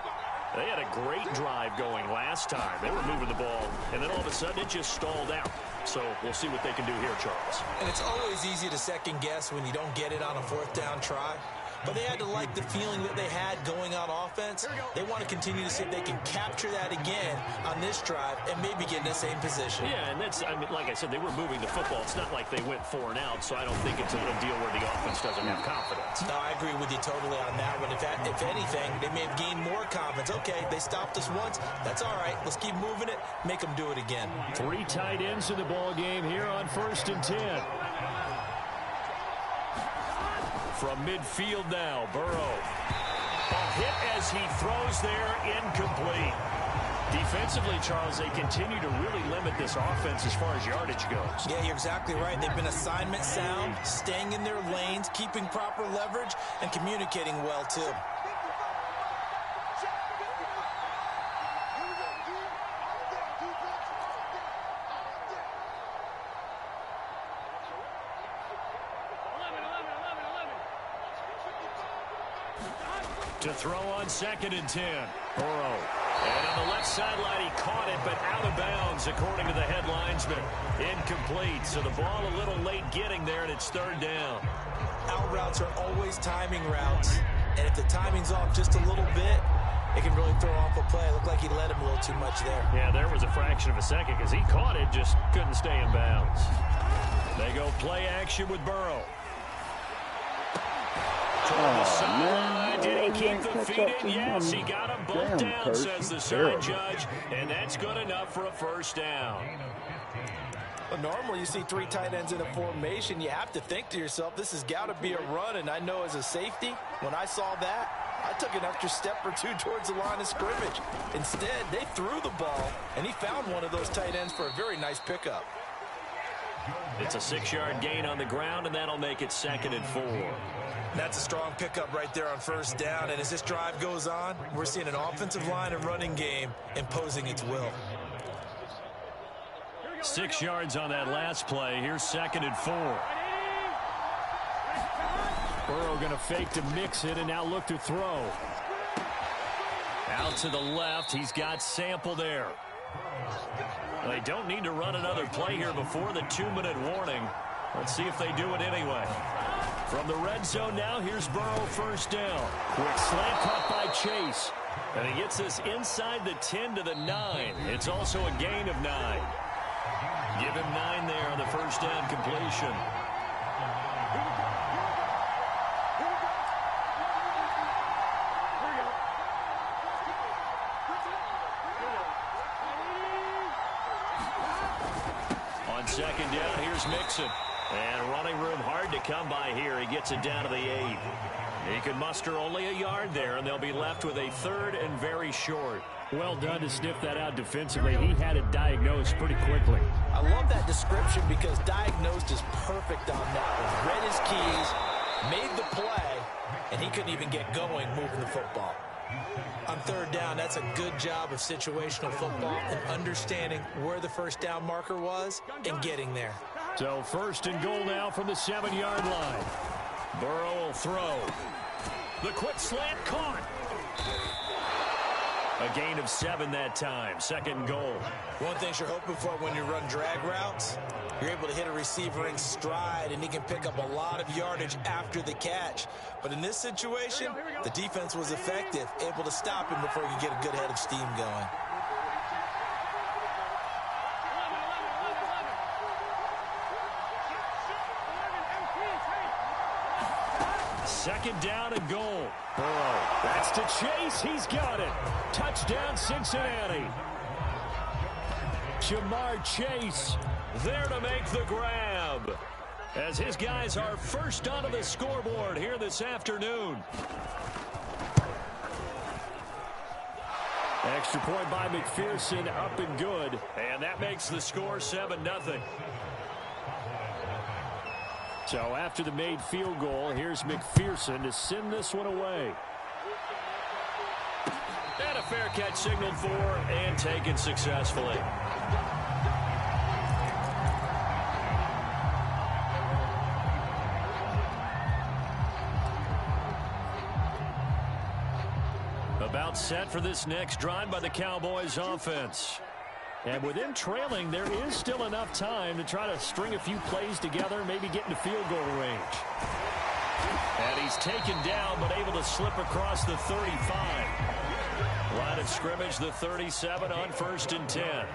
They had a great drive going last time. They were moving the ball, and then all of a sudden it just stalled out. So we'll see what they can do here, Charles. And it's always easy to second guess when you don't get it on a 4th down try. But they had to like the feeling that they had going on offense. They want to continue to see if they can capture that again on this drive and maybe get in the same position. Yeah, and that's, I mean, like I said, they were moving the football. It's not like they went 4 and out, so I don't think it's a deal where the offense doesn't have confidence. No, I agree with you totally on that one. If anything, they may have gained more confidence. Okay, they stopped us once. That's all right. Let's keep moving it. Make them do it again. 3 tight ends in the ball game here on 1st and 10. From midfield now, Burrow. A hit as he throws there, incomplete. Defensively, Charles, they continue to really limit this offense as far as yardage goes. Yeah, you're exactly right. They've been assignment sound, staying in their lanes, keeping proper leverage, and communicating well, too. To throw on 2nd and 10. Burrow. And on the left sideline, he caught it, but out of bounds, according to the head linesman. Incomplete. So the ball a little late getting there, and it's 3rd down. Out routes are always timing routes. And if the timing's off just a little bit, it can really throw off a play. It looked like he let him a little too much there. Yeah, there was a fraction of a second because he caught it, just couldn't stay in bounds. They go play action with Burrow. Man. Did he keep the feet in? Yes, he got him both down, says the sign judge, and that's good enough for a 1st down. Well, normally you see 3 tight ends in a formation. You have to think to yourself, this has got to be a run, and I know as a safety, when I saw that, I took an extra step or 2 towards the line of scrimmage. Instead, they threw the ball, and he found one of those tight ends for a very nice pickup. It's a 6-yard gain on the ground, and that'll make it 2nd and 4. That's a strong pickup right there on first down. And as this drive goes on, we're seeing an offensive line and running game imposing its will. 6 yards on that last play. Here's 2nd and 4. Burrow going to fake to mix it and now look to throw. Out to the left. He's got Sample there. They don't need to run another play here before the 2-minute warning. Let's see if they do it anyway. From the red zone now, here's Burrow, first down. Quick slant caught by Chase. And he gets this inside the 10 to the 9. It's also a gain of 9. Give him 9 there on the first down completion. On 2nd down, here's Mixon. And running room hard to come by here. He gets it down to the 8. He can muster only a yard there, and they'll be left with a 3rd and very short. Well done to sniff that out defensively. He had it diagnosed pretty quickly. I love that description because diagnosed is perfect on that one. Read his keys, made the play, and he couldn't even get going moving the football. On 3rd down, that's a good job of situational football and understanding where the first down marker was and getting there. So 1st and goal now from the 7-yard line. Burrow will throw. The quick slant caught. A gain of 7 that time. 2nd goal. One thing you're hoping for when you run drag routes, you're able to hit a receiver in stride, and he can pick up a lot of yardage after the catch. But in this situation, the defense was effective, able to stop him before he could get a good head of steam going. Second down and goal. Burrow. That's to Chase. He's got it. Touchdown, Cincinnati. Jamar Chase there to make the grab. As his guys are first onto the scoreboard here this afternoon. Extra point by McPherson, up and good. And that makes the score 7-0. So after the made field goal, here's McPherson to send this one away. And a fair catch signaled for and taken successfully. About set for this next drive by the Cowboys offense. And with them trailing, there is still enough time to try to string a few plays together, maybe get into field goal range. And he's taken down, but able to slip across the 35. Line of scrimmage, the 37 on 1st and 10.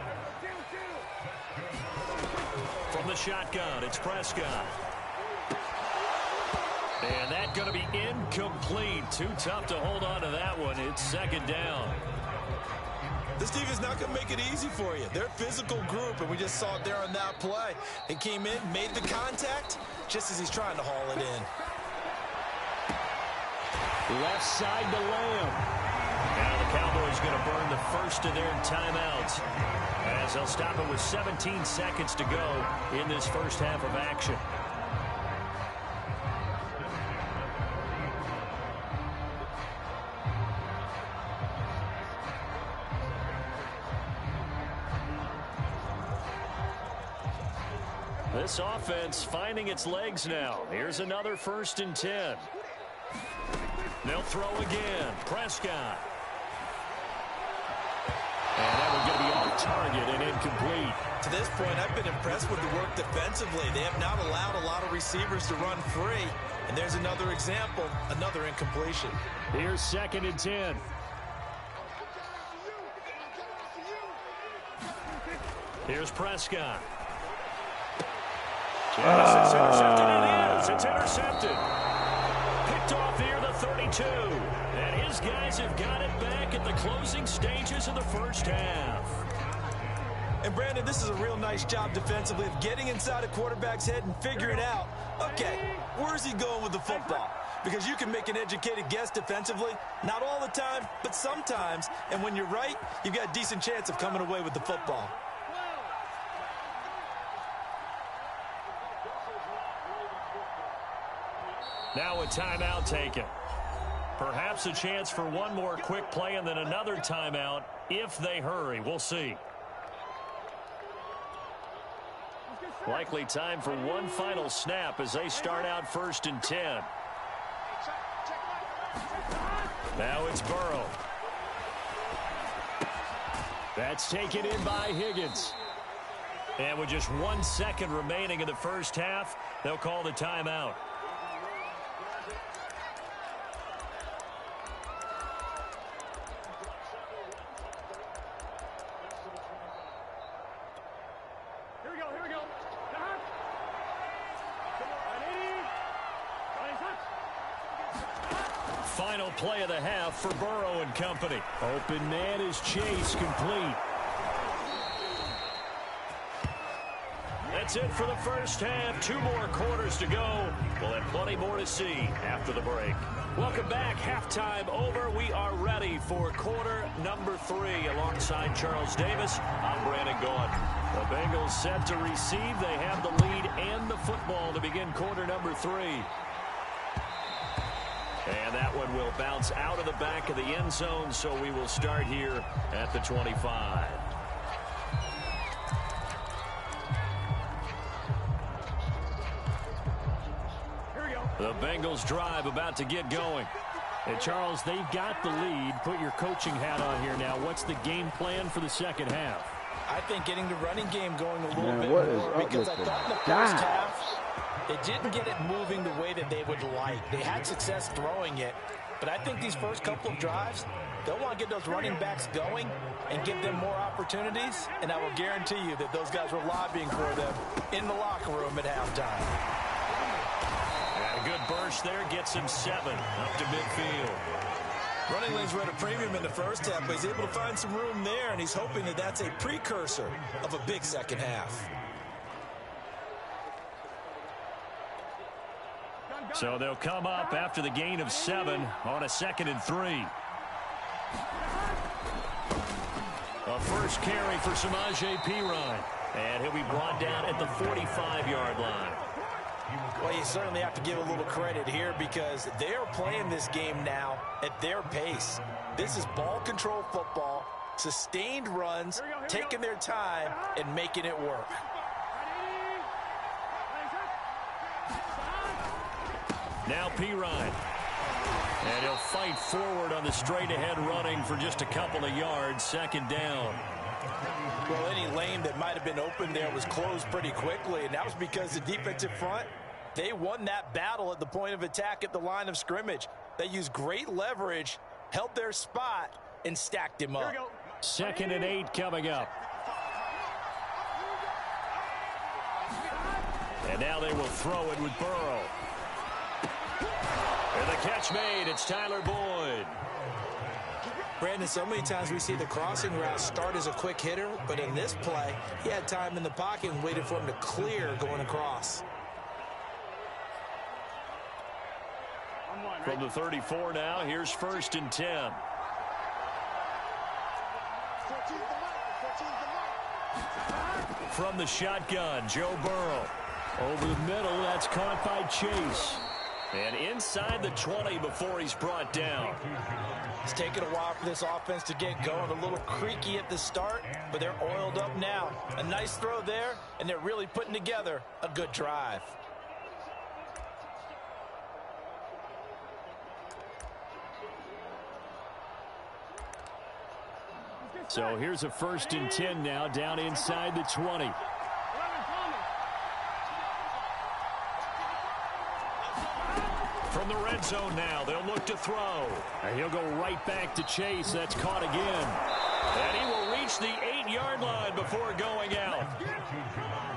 From the shotgun, it's Prescott. And that's going to be incomplete. Too tough to hold on to that one. It's 2nd down. This defense is not going to make it easy for you. They're a physical group, and we just saw it there on that play. He came in, made the contact, just as he's trying to haul it in. Left side to Lamb. Now the Cowboys going to burn the first of their timeouts, as they'll stop it with 17 seconds to go in this first half of action. This offense finding its legs now. Here's another 1st and 10. They'll throw again. Prescott. And that one's going to be off target and incomplete. To this point, I've been impressed with the work defensively. They have not allowed a lot of receivers to run free. And there's another example, another incompletion. Here's 2nd and 10. Here's Prescott. Yes, it's intercepted. It is. It's intercepted. Picked off here, the 32. And his guys have got it back at the closing stages of the first half. And, Brandon, this is a real nice job defensively of getting inside a quarterback's head and figuring out, okay, where's he going with the football? Because you can make an educated guess defensively. Not all the time, but sometimes. And when you're right, you've got a decent chance of coming away with the football. Now a timeout taken. Perhaps a chance for one more quick play and then another timeout if they hurry. We'll see. Likely time for one final snap as they start out 1st and 10. Now it's Burrow. That's taken in by Higgins. And with just 1 second remaining in the first half, they'll call the timeout. Final play of the half for Burrow and company. Open man is Chase, complete. That's it for the first half. 2 more quarters to go. We'll have plenty more to see after the break. Welcome back. Halftime over. We are ready for quarter number 3. Alongside Charles Davis, I'm Brandon Gaudin. The Bengals set to receive. They have the lead and the football to begin quarter number 3. And that one will bounce out of the back of the end zone, so we will start here at the 25. The Bengals drive about to get going. And Charles, they've got the lead. Put your coaching hat on here now. What's the game plan for the second half? I think getting the running game going a little bit what more, is up because with I thought in the first half they didn't get it moving the way that they would like. They had success throwing it, but I think these first couple of drives, they'll want to get those running backs going and give them more opportunities, and I will guarantee you that those guys were lobbying for them in the locker room at halftime. And a good burst there gets him 7 up to midfield. Running lanes were at a premium in the first half, but he's able to find some room there, and he's hoping that that's a precursor of a big second half. So they'll come up after the gain of 7 on a 2nd and 3. A first carry for Samaje Perine. And he'll be brought down at the 45-yard line. Well, you certainly have to give a little credit here because they are playing this game now at their pace. This is ball control football, sustained runs, taking their time, and making it work. Now Perine. And he'll fight forward on the straight-ahead running for just a couple of yards. 2nd down. Well, any lane that might have been open there was closed pretty quickly, and that was because the defensive front, they won that battle at the point of attack at the line of scrimmage. They used great leverage, held their spot, and stacked him up. 2nd and 8 coming up. And now they will throw it with Burrow. And the catch made. It's Tyler Boyd. Brandon, so many times we see the crossing route start as a quick hitter, but in this play, he had time in the pocket and waited for him to clear going across. From the 34 now, here's 1st and 10. From the shotgun, Joe Burrow. Over the middle, that's caught by Chase. And inside the 20 before he's brought down. It's taken a while for this offense to get going. A little creaky at the start, but they're oiled up now. A nice throw there, and they're really putting together a good drive. So here's a 1st and 10 now down inside the 20. From the red zone now, they'll look to throw. And he'll go right back to Chase. That's caught again. And he will reach the 8-yard line before going out.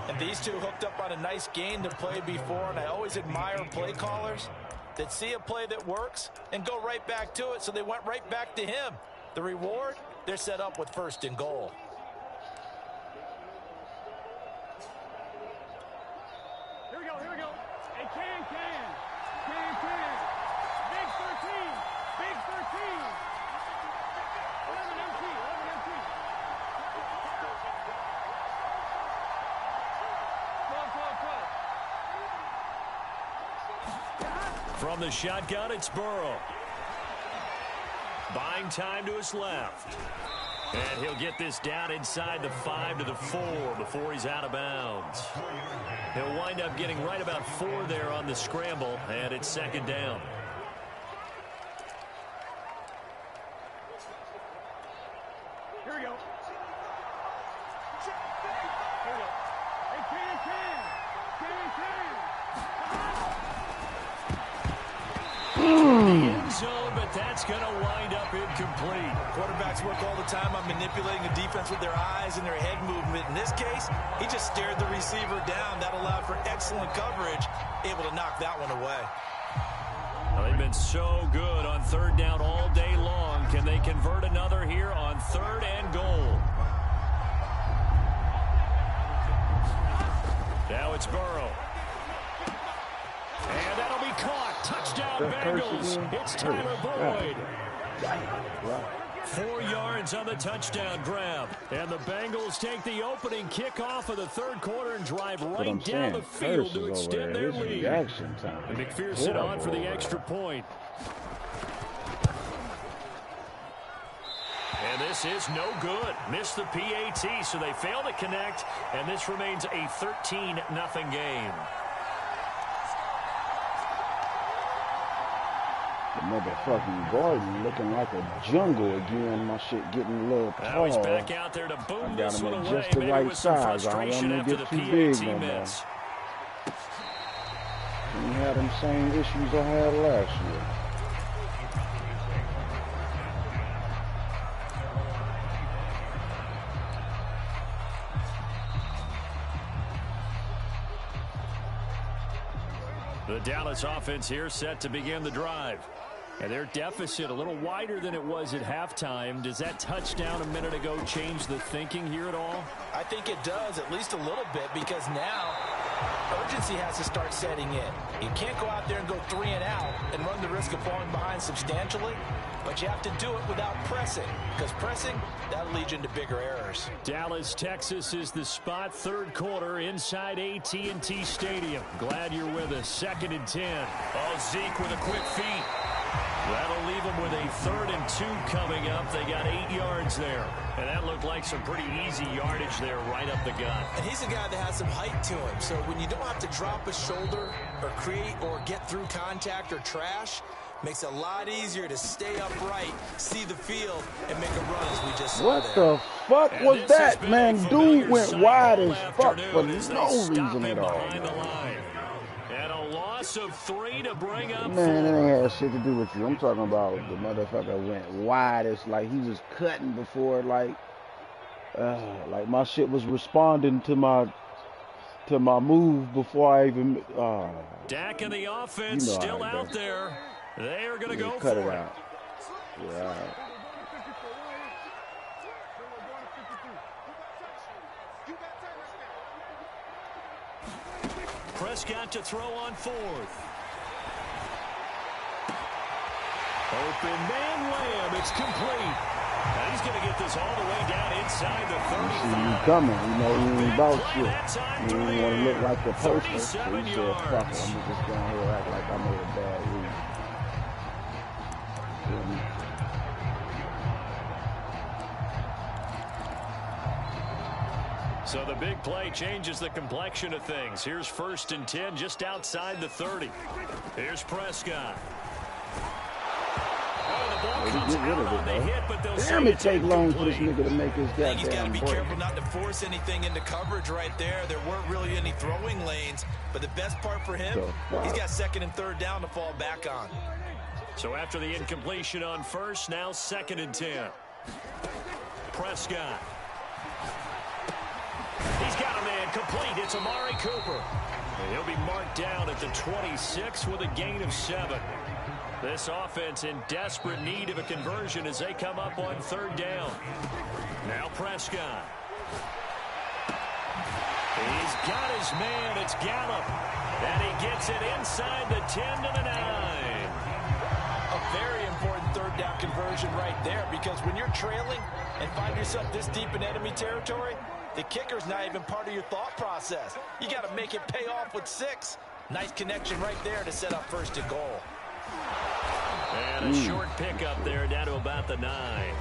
And these two hooked up on a nice gain to play before, and I always admire play callers that see a play that works and go right back to it, so they went right back to him. The reward, they're set up with 1st and goal. Here we go, here we go. Hey, Can. Big 13. Big 13. 11 MT. Go. From the shotgun, it's Burrow. Buying time to his left. And he'll get this down inside the 5 to the 4 before he's out of bounds. He'll wind up getting right about 4 there on the scramble, and it's second down. Here we go. Here we go. Hey, Can. End zone, but that's going to wind up incomplete. Quarterbacks work all the time on manipulating the defense with their eyes and their head movement. In this case, he just stared the receiver down. That allowed for excellent coverage, able to knock that one away. Well, they've been so good on third down all day long. Can they convert another here on 3rd and goal? Now it's Burrow. And that'll be caught. Touchdown, Bengals. It's Tyler Boyd. 4 yards on the touchdown grab. And the Bengals take the opening kickoff of the 3rd quarter and drive right down the field to extend their lead. And McPherson on for the extra point. And this is no good. Missed the PAT, so they fail to connect. And this remains a 13-0 game. The motherfucking garden looking like a jungle again. My shit getting a little tall. Now he's back out there to boom this one away. Just the right size. I don't want to get too big no more. We had them same issues I had last year. The Dallas offense here set to begin the drive. And their deficit a little wider than it was at halftime. Does that touchdown a minute ago change the thinking here at all? I think it does, at least a little bit, because now urgency has to start setting in. You can't go out there and go 3 and out and run the risk of falling behind substantially, but you have to do it without pressing, because pressing, that'll lead you into bigger errors. Dallas, Texas is the spot. 3rd quarter inside AT&T Stadium. Glad you're with us. 2nd and 10. Oh, Zeke with a quick feet. That'll leave them with a 3rd and 2 coming up. They got 8 yards there. And that looked like some pretty easy yardage there right up the gut. And he's a guy that has some height to him. So when you don't have to drop a shoulder or create or get through contact or trash, makes it a lot easier to stay upright, see the field, and make a run as we just saw. What the fuck was that, man? Dude went wide as fuck for no reason at all. And a loss of 3 to bring up 4. Man, that ain't had shit to do with you. I'm talking about the motherfucker went wide. It's like he was cutting before, like my shit was responding to my move before I even. Dak and the offense still out there. They are going to go cut for it out. Yeah. Prescott to throw on 4th. Open man Lamb. It's complete. And he's going to get this all the way down inside the 35. See you coming. You know, you ain't about shit. You don't want to look like the poster. So he said, fuck it. I'm just going to here act like I made a bad read. So the big play changes the complexion of things. Here's 1st and 10 just outside the 30. Here's Prescott. Oh, the ball comes out on the hit, but they'll damn, it take long for this nigga to make his goddamn He's got to be break. careful not to force anything into coverage right there. There weren't really any throwing lanes, but the best part for him, he's got 2nd and 3rd down to fall back on. So after the incompletion on 1st, now 2nd and 10. Prescott. He's got a man complete. It's Amari Cooper. And he'll be marked down at the 26 with a gain of 7. This offense in desperate need of a conversion as they come up on 3rd down. Now Prescott. He's got his man. It's Gallup. And he gets it inside the 10 to the 9. A very important 3rd down conversion right there, because when you're trailing and find yourself this deep in enemy territory, the kicker's not even part of your thought process. You got to make it pay off with 6. Nice connection right there to set up 1st and goal. And a short pickup there down to about the 9.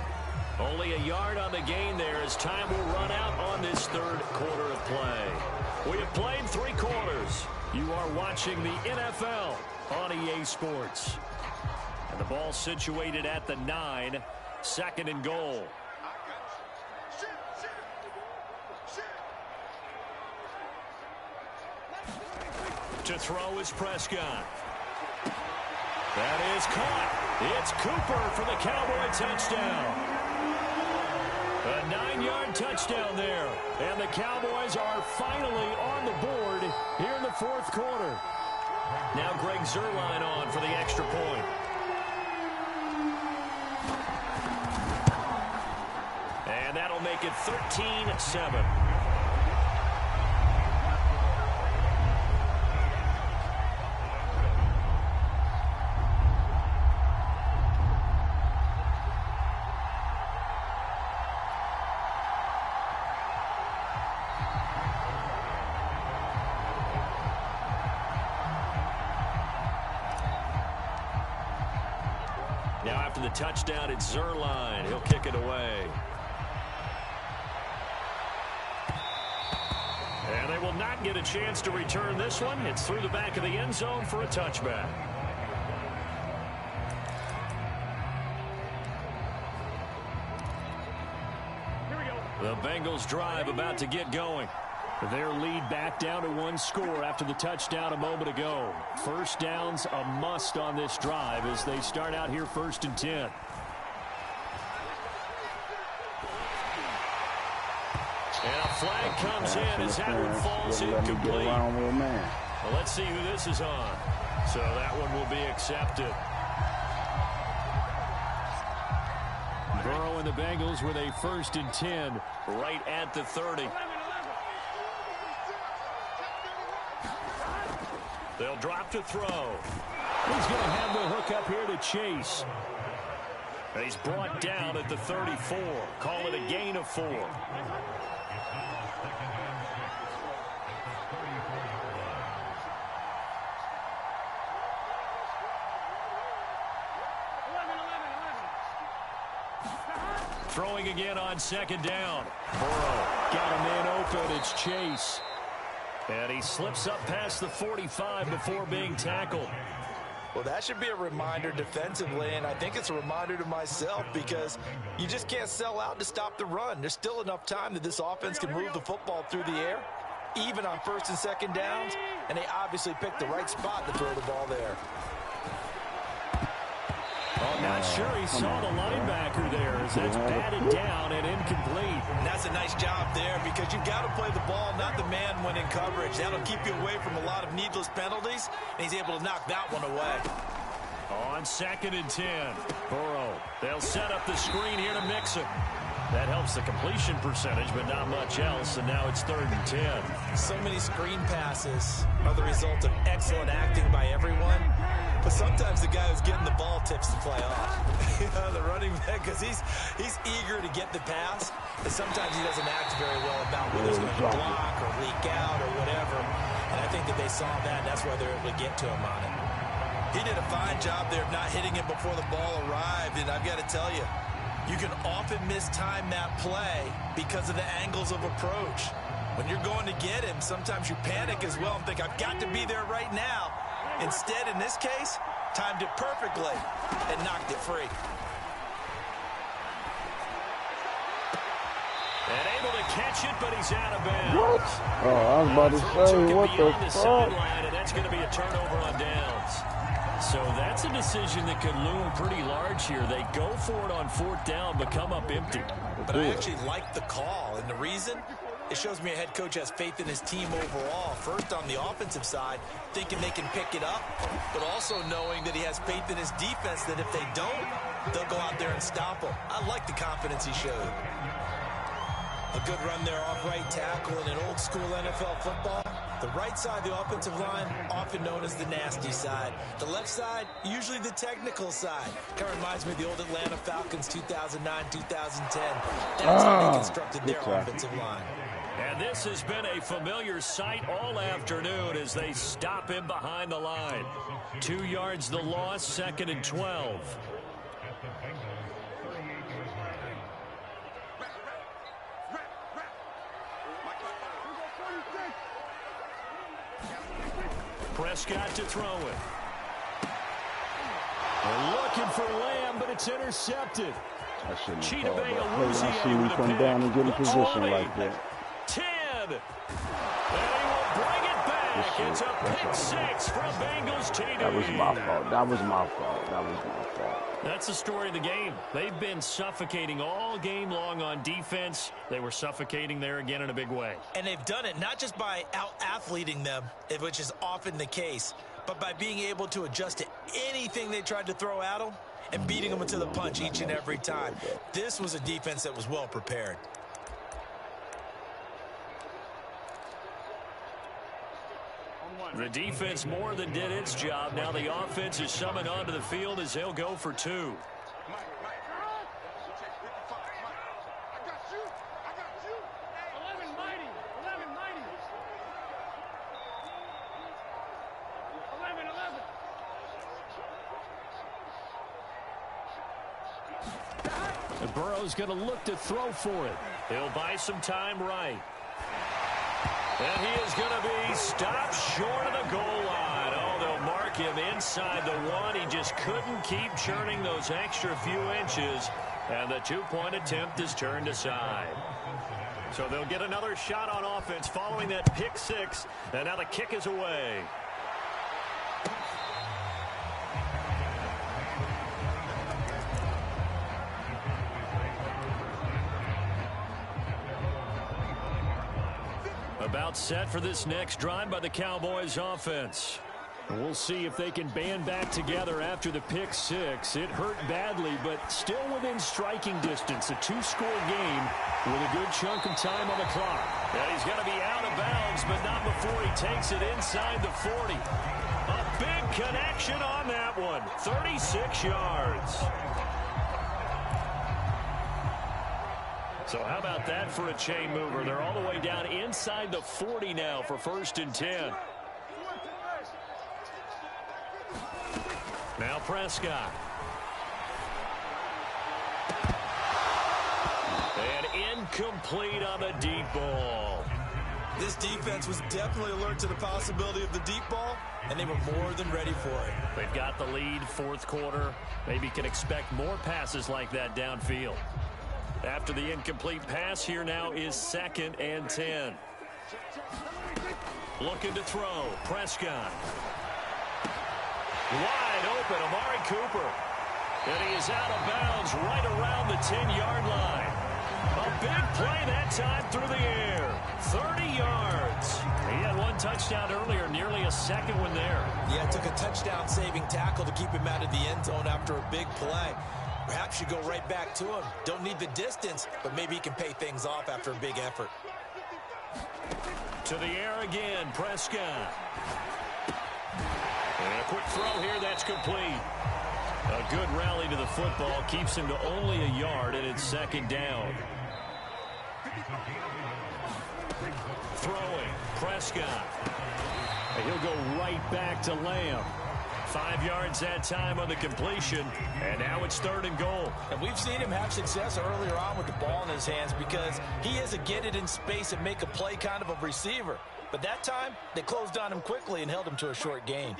Only a yard on the gain there as time will run out on this 3rd quarter of play. We have played 3 quarters. You are watching the NFL on EA Sports. And the ball situated at the 9, 2nd and goal. To throw is Prescott. That is caught. It's Cooper for the Cowboy touchdown. A 9-yard touchdown there. And the Cowboys are finally on the board here in the 4th quarter. Now Greg Zuerlein on for the extra point. And that'll make it 13-7. Now after the touchdown, it's Zuerlein. He'll kick it away. And they will not get a chance to return this one. It's through the back of the end zone for a touchback. The Bengals drive about to get going. Their lead back down to 1 score after the touchdown a moment ago. 1st downs a must on this drive as they start out here 1st and 10. And a flag comes in as that one falls incomplete. Well, let's see who this is on. So that one will be accepted. Burrow and the Bengals with a 1st and 10 right at the 30. They'll drop to throw. He's going to have the hook up here to Chase. He's brought down at the 34. Call it a gain of 4. Throwing again on 2nd down. Burrow got a man open. It's Chase. And he slips up past the 45 before being tackled. Well, that should be a reminder defensively, and I think it's a reminder to myself because you just can't sell out to stop the run. There's still enough time that this offense can move the football through the air, even on 1st and 2nd downs, and they obviously picked the right spot to throw the ball there. Oh, not sure he saw the linebacker there as that's batted down and incomplete. And that's a nice job there because you've got to play the ball, not the man when in coverage. That'll keep you away from a lot of needless penalties, and he's able to knock that one away. On 2nd and 10, Burrow. They'll set up the screen here to mix it. That helps the completion percentage, but not much else, and now it's 3rd and 10. So many screen passes are the result of excellent acting by everyone. But sometimes the guy who's getting the ball tips the play off. The running back, because he's eager to get the pass, but sometimes he doesn't act very well about whether it's going to block or leak out or whatever. And I think that they saw that, and that's why they're able to get to him on it. He did a fine job there of not hitting him before the ball arrived, and I've got to tell you, you can often mistime that play because of the angles of approach. When you're going to get him, sometimes you panic as well and think, I've got to be there right now. Instead, in this case, timed it perfectly and knocked it free. And able to catch it, but he's out of bounds. What? Oh, I was about to say, what the fuck? And that's going to be a turnover on downs. So that's a decision that could loom pretty large here. They go for it on 4th down, but come up empty. But I actually like the call, and the reason? It shows me a head coach has faith in his team overall. First, on the offensive side, thinking they can pick it up, but also knowing that he has faith in his defense that if they don't, they'll go out there and stop him. I like the confidence he showed. A good run there off right tackle in an old-school NFL football. The right side of the offensive line, often known as the nasty side. The left side, usually the technical side. Kind of reminds me of the old Atlanta Falcons 2009-2010. That's how they constructed their offensive line. And And this has been a familiar sight all afternoon as they stop him behind the line. 2 yards the loss, 2nd and 12. Prescott to throw it. They're looking for Lamb, but it's intercepted. I shouldn't Cheetah have Bay called that play. I Aluzier seen him with a come pick. down and get in position like that. 10. And he will bring it back. It's a pick six from Bengals TD. That was my fault. That was my fault. That was my fault. That's the story of the game. They've been suffocating all game long on defense. They were suffocating there again in a big way. And they've done it not just by out-athleting them, which is often the case, but by being able to adjust to anything they tried to throw at them and beating them to the punch each and every time. This was a defense that was well prepared. The defense more than did its job. Now the offense is summoned onto the field as they'll go for 2. Burrow's going to look to throw for it. He'll buy some time right. And he is going to be stopped short of the goal line. Oh, they'll mark him inside the 1. He just couldn't keep churning those extra few inches. And the 2-point attempt is turned aside. So they'll get another shot on offense following that pick six. And now the kick is away. About set for this next drive by the Cowboys offense. We'll see if they can band back together after the pick six. It hurt badly, but still within striking distance. A 2-score game with a good chunk of time on the clock. And he's going to be out of bounds, but not before he takes it inside the 40. A big connection on that one. 36 yards. So how about that for a chain mover? They're all the way down inside the 40 now for 1st and 10. Now Prescott. And incomplete on the deep ball. This defense was definitely alert to the possibility of the deep ball, and they were more than ready for it. They've got the lead, 4th quarter. Maybe can expect more passes like that downfield. After the incomplete pass, here now is 2nd and 10. Looking to throw. Prescott. Wide open, Amari Cooper. And he is out of bounds right around the 10-yard line. A big play that time through the air. 30 yards. He had 1 touchdown earlier, nearly a 2nd one there. Yeah, it took a touchdown-saving tackle to keep him out of the end zone after a big play. Perhaps you go right back to him. Don't need the distance, but maybe he can pay things off after a big effort. To the air again, Prescott. And a quick throw here, that's complete. A good rally to the football keeps him to only a yard, and it's 2nd down. Throwing, Prescott. And he'll go right back to Lamb. 5 yards that time on the completion, and now it's 3rd and goal. And we've seen him have success earlier on with the ball in his hands because he is a get it in space and make a play kind of a receiver. But that time, they closed on him quickly and held him to a short gain.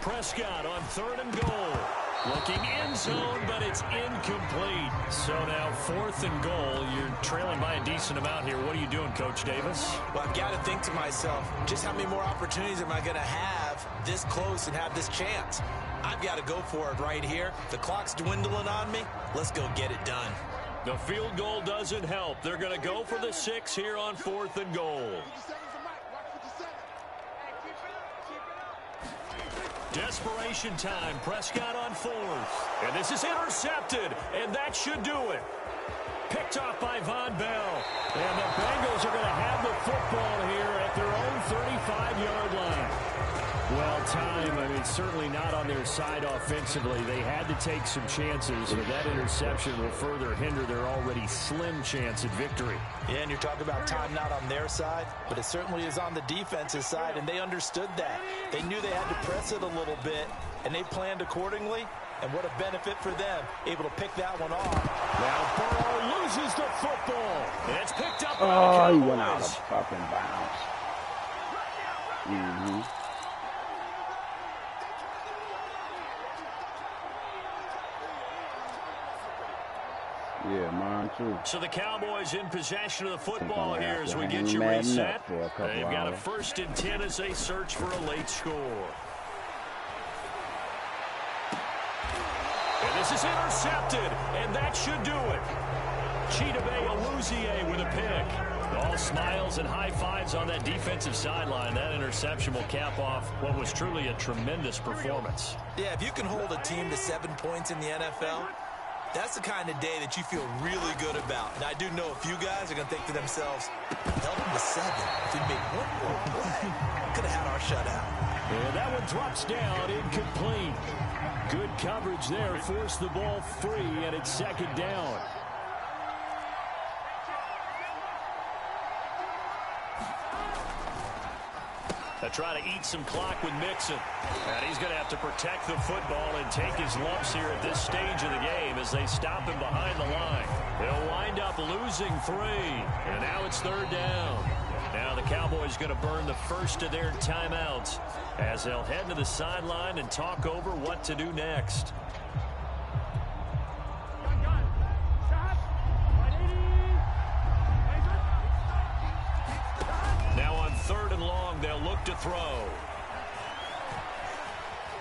Prescott on 3rd and goal. Looking in zone, but it's incomplete. So now 4th and goal. You're trailing by a decent amount here. What are you doing, Coach Davis? Well, I've got to think to myself, just how many more opportunities am I going to have this close and have this chance? I've got to go for it right here. The clock's dwindling on me. Let's go get it done. The field goal doesn't help. They're going to go for the 6 here on 4th and goal. Desperation time. Prescott on 4th. And this is intercepted. And that should do it. Picked off by Von Bell. And the Bengals are going to have the football here at their own 35-yard line. Well, time. I mean, certainly not on their side offensively. They had to take some chances, but that interception will further hinder their already slim chance at victory. Yeah, and you're talking about time not on their side, but it certainly is on the defense's side, and they understood that. They knew they had to press it a little bit, and they planned accordingly, and what a benefit for them, able to pick that one off. Now Burrow loses the football. It's picked up by the Oh, Cowboys. he went out of fucking bounds. Mm-hmm. Yeah, mine too. So the Cowboys in possession of the football here as we get you Madden reset. up for a couple They've got a hours. 1st and 10 as they search for a late score. And this is intercepted, and that should do it. Chidobe Awuzie with a pick. All smiles and high fives on that defensive sideline. That interception will cap off what was truly a tremendous performance. Yeah, if you can hold a team to 7 points in the NFL, that's the kind of day that you feel really good about. Now, I do know a few guys are going to think to themselves, held them to 7. If we made one more play, could have had our shutout. And that one drops down, incomplete. Good coverage there, forced the ball free, and it's 2nd down. They try to eat some clock with Mixon. And he's going to have to protect the football and take his lumps here at this stage of the game as they stop him behind the line. They'll wind up losing 3. And now it's 3rd down. Now the Cowboys going to burn the first of their timeouts as they'll head to the sideline and talk over what to do next. Now on 3rd and long, they'll look to throw.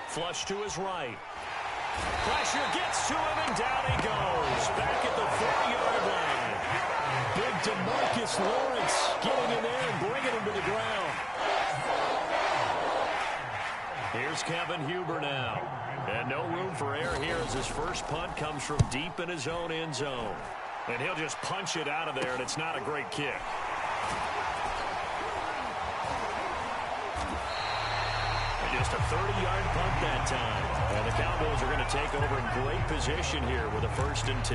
Flush to his right. Pressure gets to him, and down he goes. Back at the 40-yard line. Big DeMarcus Lawrence getting in there and bringing him to the ground. Here's Kevin Huber now. And no room for error here as his first punt comes from deep in his own end zone. And he'll just punch it out of there, and it's not a great kick. Just a 30-yard punt that time. And the Cowboys are going to take over in great position here with a 1st and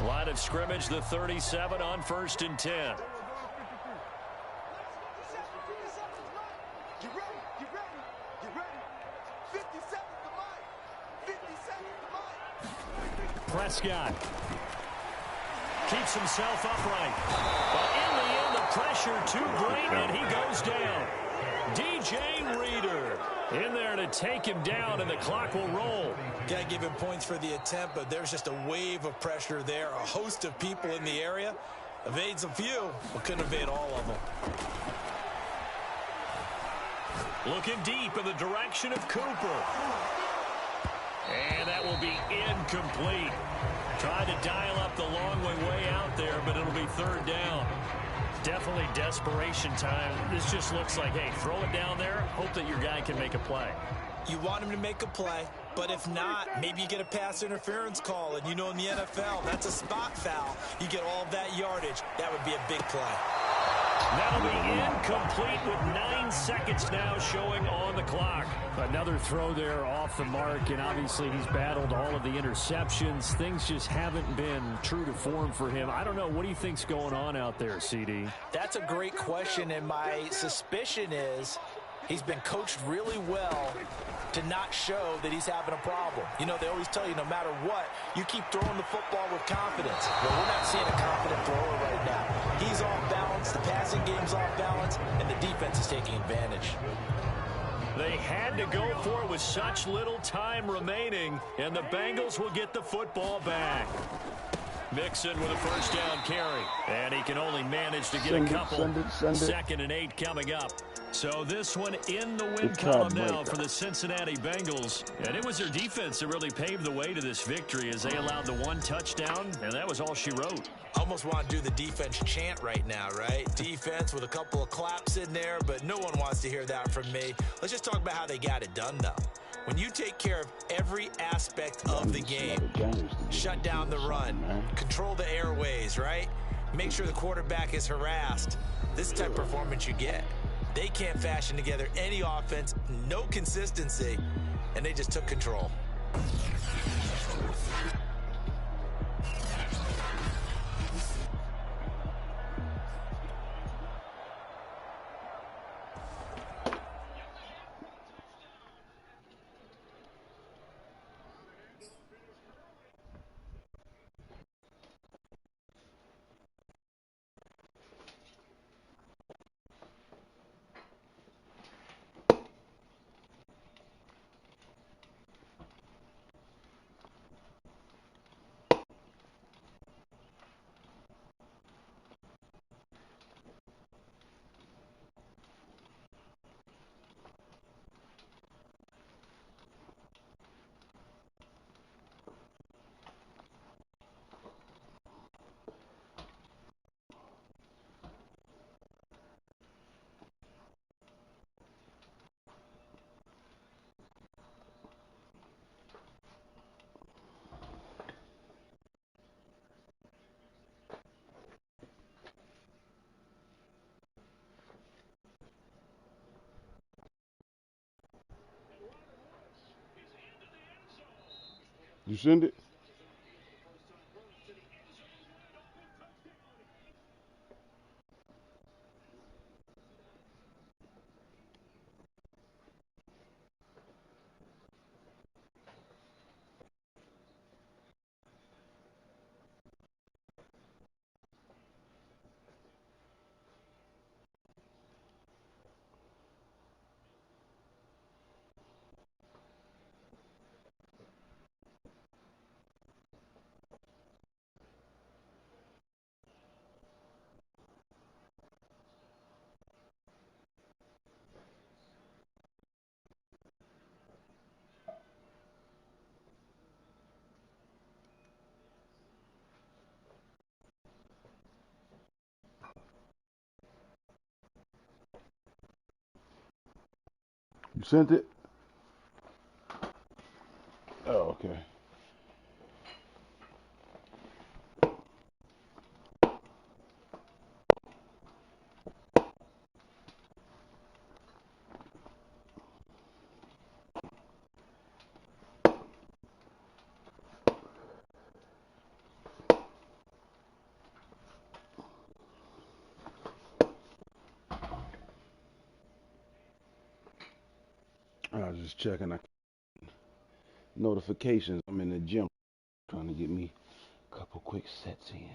10. Line of scrimmage, the 37 on 1st and 10. Prescott keeps himself upright. But in the end, the pressure too great, and he goes down. DJ Reader in there to take him down, and the clock will roll. Got to give him points for the attempt, but there's just a wave of pressure there. A host of people in the area. Evades a few, but couldn't evade all of them. Looking deep in the direction of Cooper. And that will be incomplete. Tried to dial up the long way out there, but it'll be 3rd down. Definitely desperation time. This just looks like, hey, throw it down there, hope that your guy can make a play. You want him to make a play, but if not, maybe you get a pass interference call, and you know in the NFL, that's a spot foul. You get all of that yardage. That would be a big play. That'll be incomplete with 9 seconds now showing on the clock. Another throw there off the mark, and obviously he's battled all of the interceptions. Things just haven't been true to form for him. I don't know. What do you think's going on out there, CD? That's a great question, and my suspicion is he's been coached really well to not show that he's having a problem. You know, they always tell you no matter what, you keep throwing the football with confidence. Well, we're not seeing a confident thrower right now. He's off balance, the passing game's off balance, and the defense is taking advantage. They had to go for it with such little time remaining, and the Bengals will get the football back. Mixon with a 1st down carry, and he can only manage to get a couple. Send it. 2nd and 8 coming up. So this one in the win column now for the Cincinnati Bengals. And it was their defense that really paved the way to this victory as they allowed the 1 touchdown, and that was all she wrote. Almost want to do the defense chant right now, right? Defense with a couple of claps in there, but no one wants to hear that from me. Let's just talk about how they got it done, though. When you take care of every aspect of the game, shut down the run, control the airways, right? make sure the quarterback is harassed. This type of performance you get. They can't fashion together any offense, no consistency, and they just took control. You send it? You sent it? Oh, okay. I was just checking. Notifications. I'm in the gym trying to get me a couple quick sets in.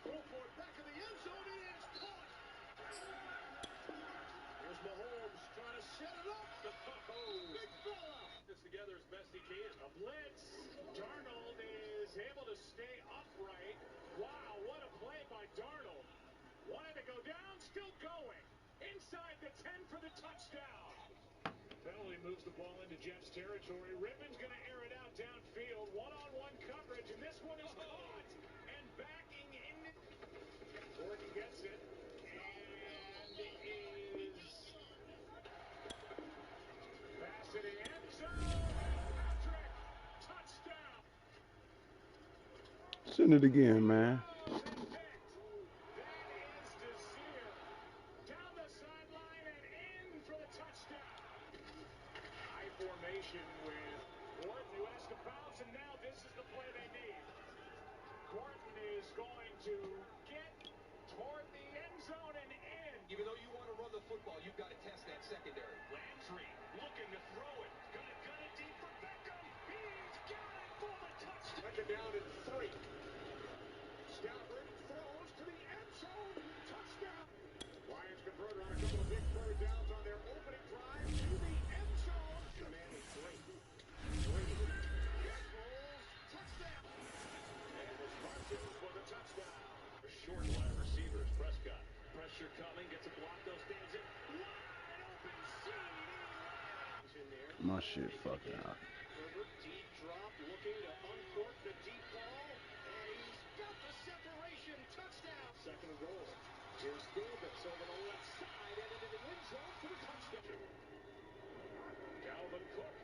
Throw for it, back in the end zone, it is caught. Here's Mahomes trying to set it up. Big fella. It's together as best he can. A blitz. Darnold is able to stay upright. Wow, what a play by Darnold. Wanted to go down, still going. Inside the 10 for the touchdown. Penalty moves the ball into Jets territory. Rippon's going to air it out downfield. One-on-one coverage, and this one is caught. And backing in. Gordon gets it. And is pass to the end zone. Patrick, touchdown. Send it again, man. Formation with Gordon, who has to bounce, and now this is the play they need. Gordon is going to get toward the end zone and in. Even though you want to run the football, you've got to test that secondary. Landry looking to throw it. Gonna gun it deep for Beckham. He's got it for the touchdown. Second down and 3. Stafford throws to the end zone. Touchdown. Lions converted on a couple of big third downs on their opening drive to the end zone. Commanding 3. Yes, rolls. Touchdown. And it was Parsons for the touchdown. A short wide receivers. Prescott. Pressure coming. Gets a block. Though stands it. Wide open. C.D. in there. My shit fucking out. Herbert, deep drop. Looking to uncork the deep ball. And he's got the separation. Touchdown. Second and goal. Here's Davis over the left side and into the end zone for the touchdown. Dalvin Cook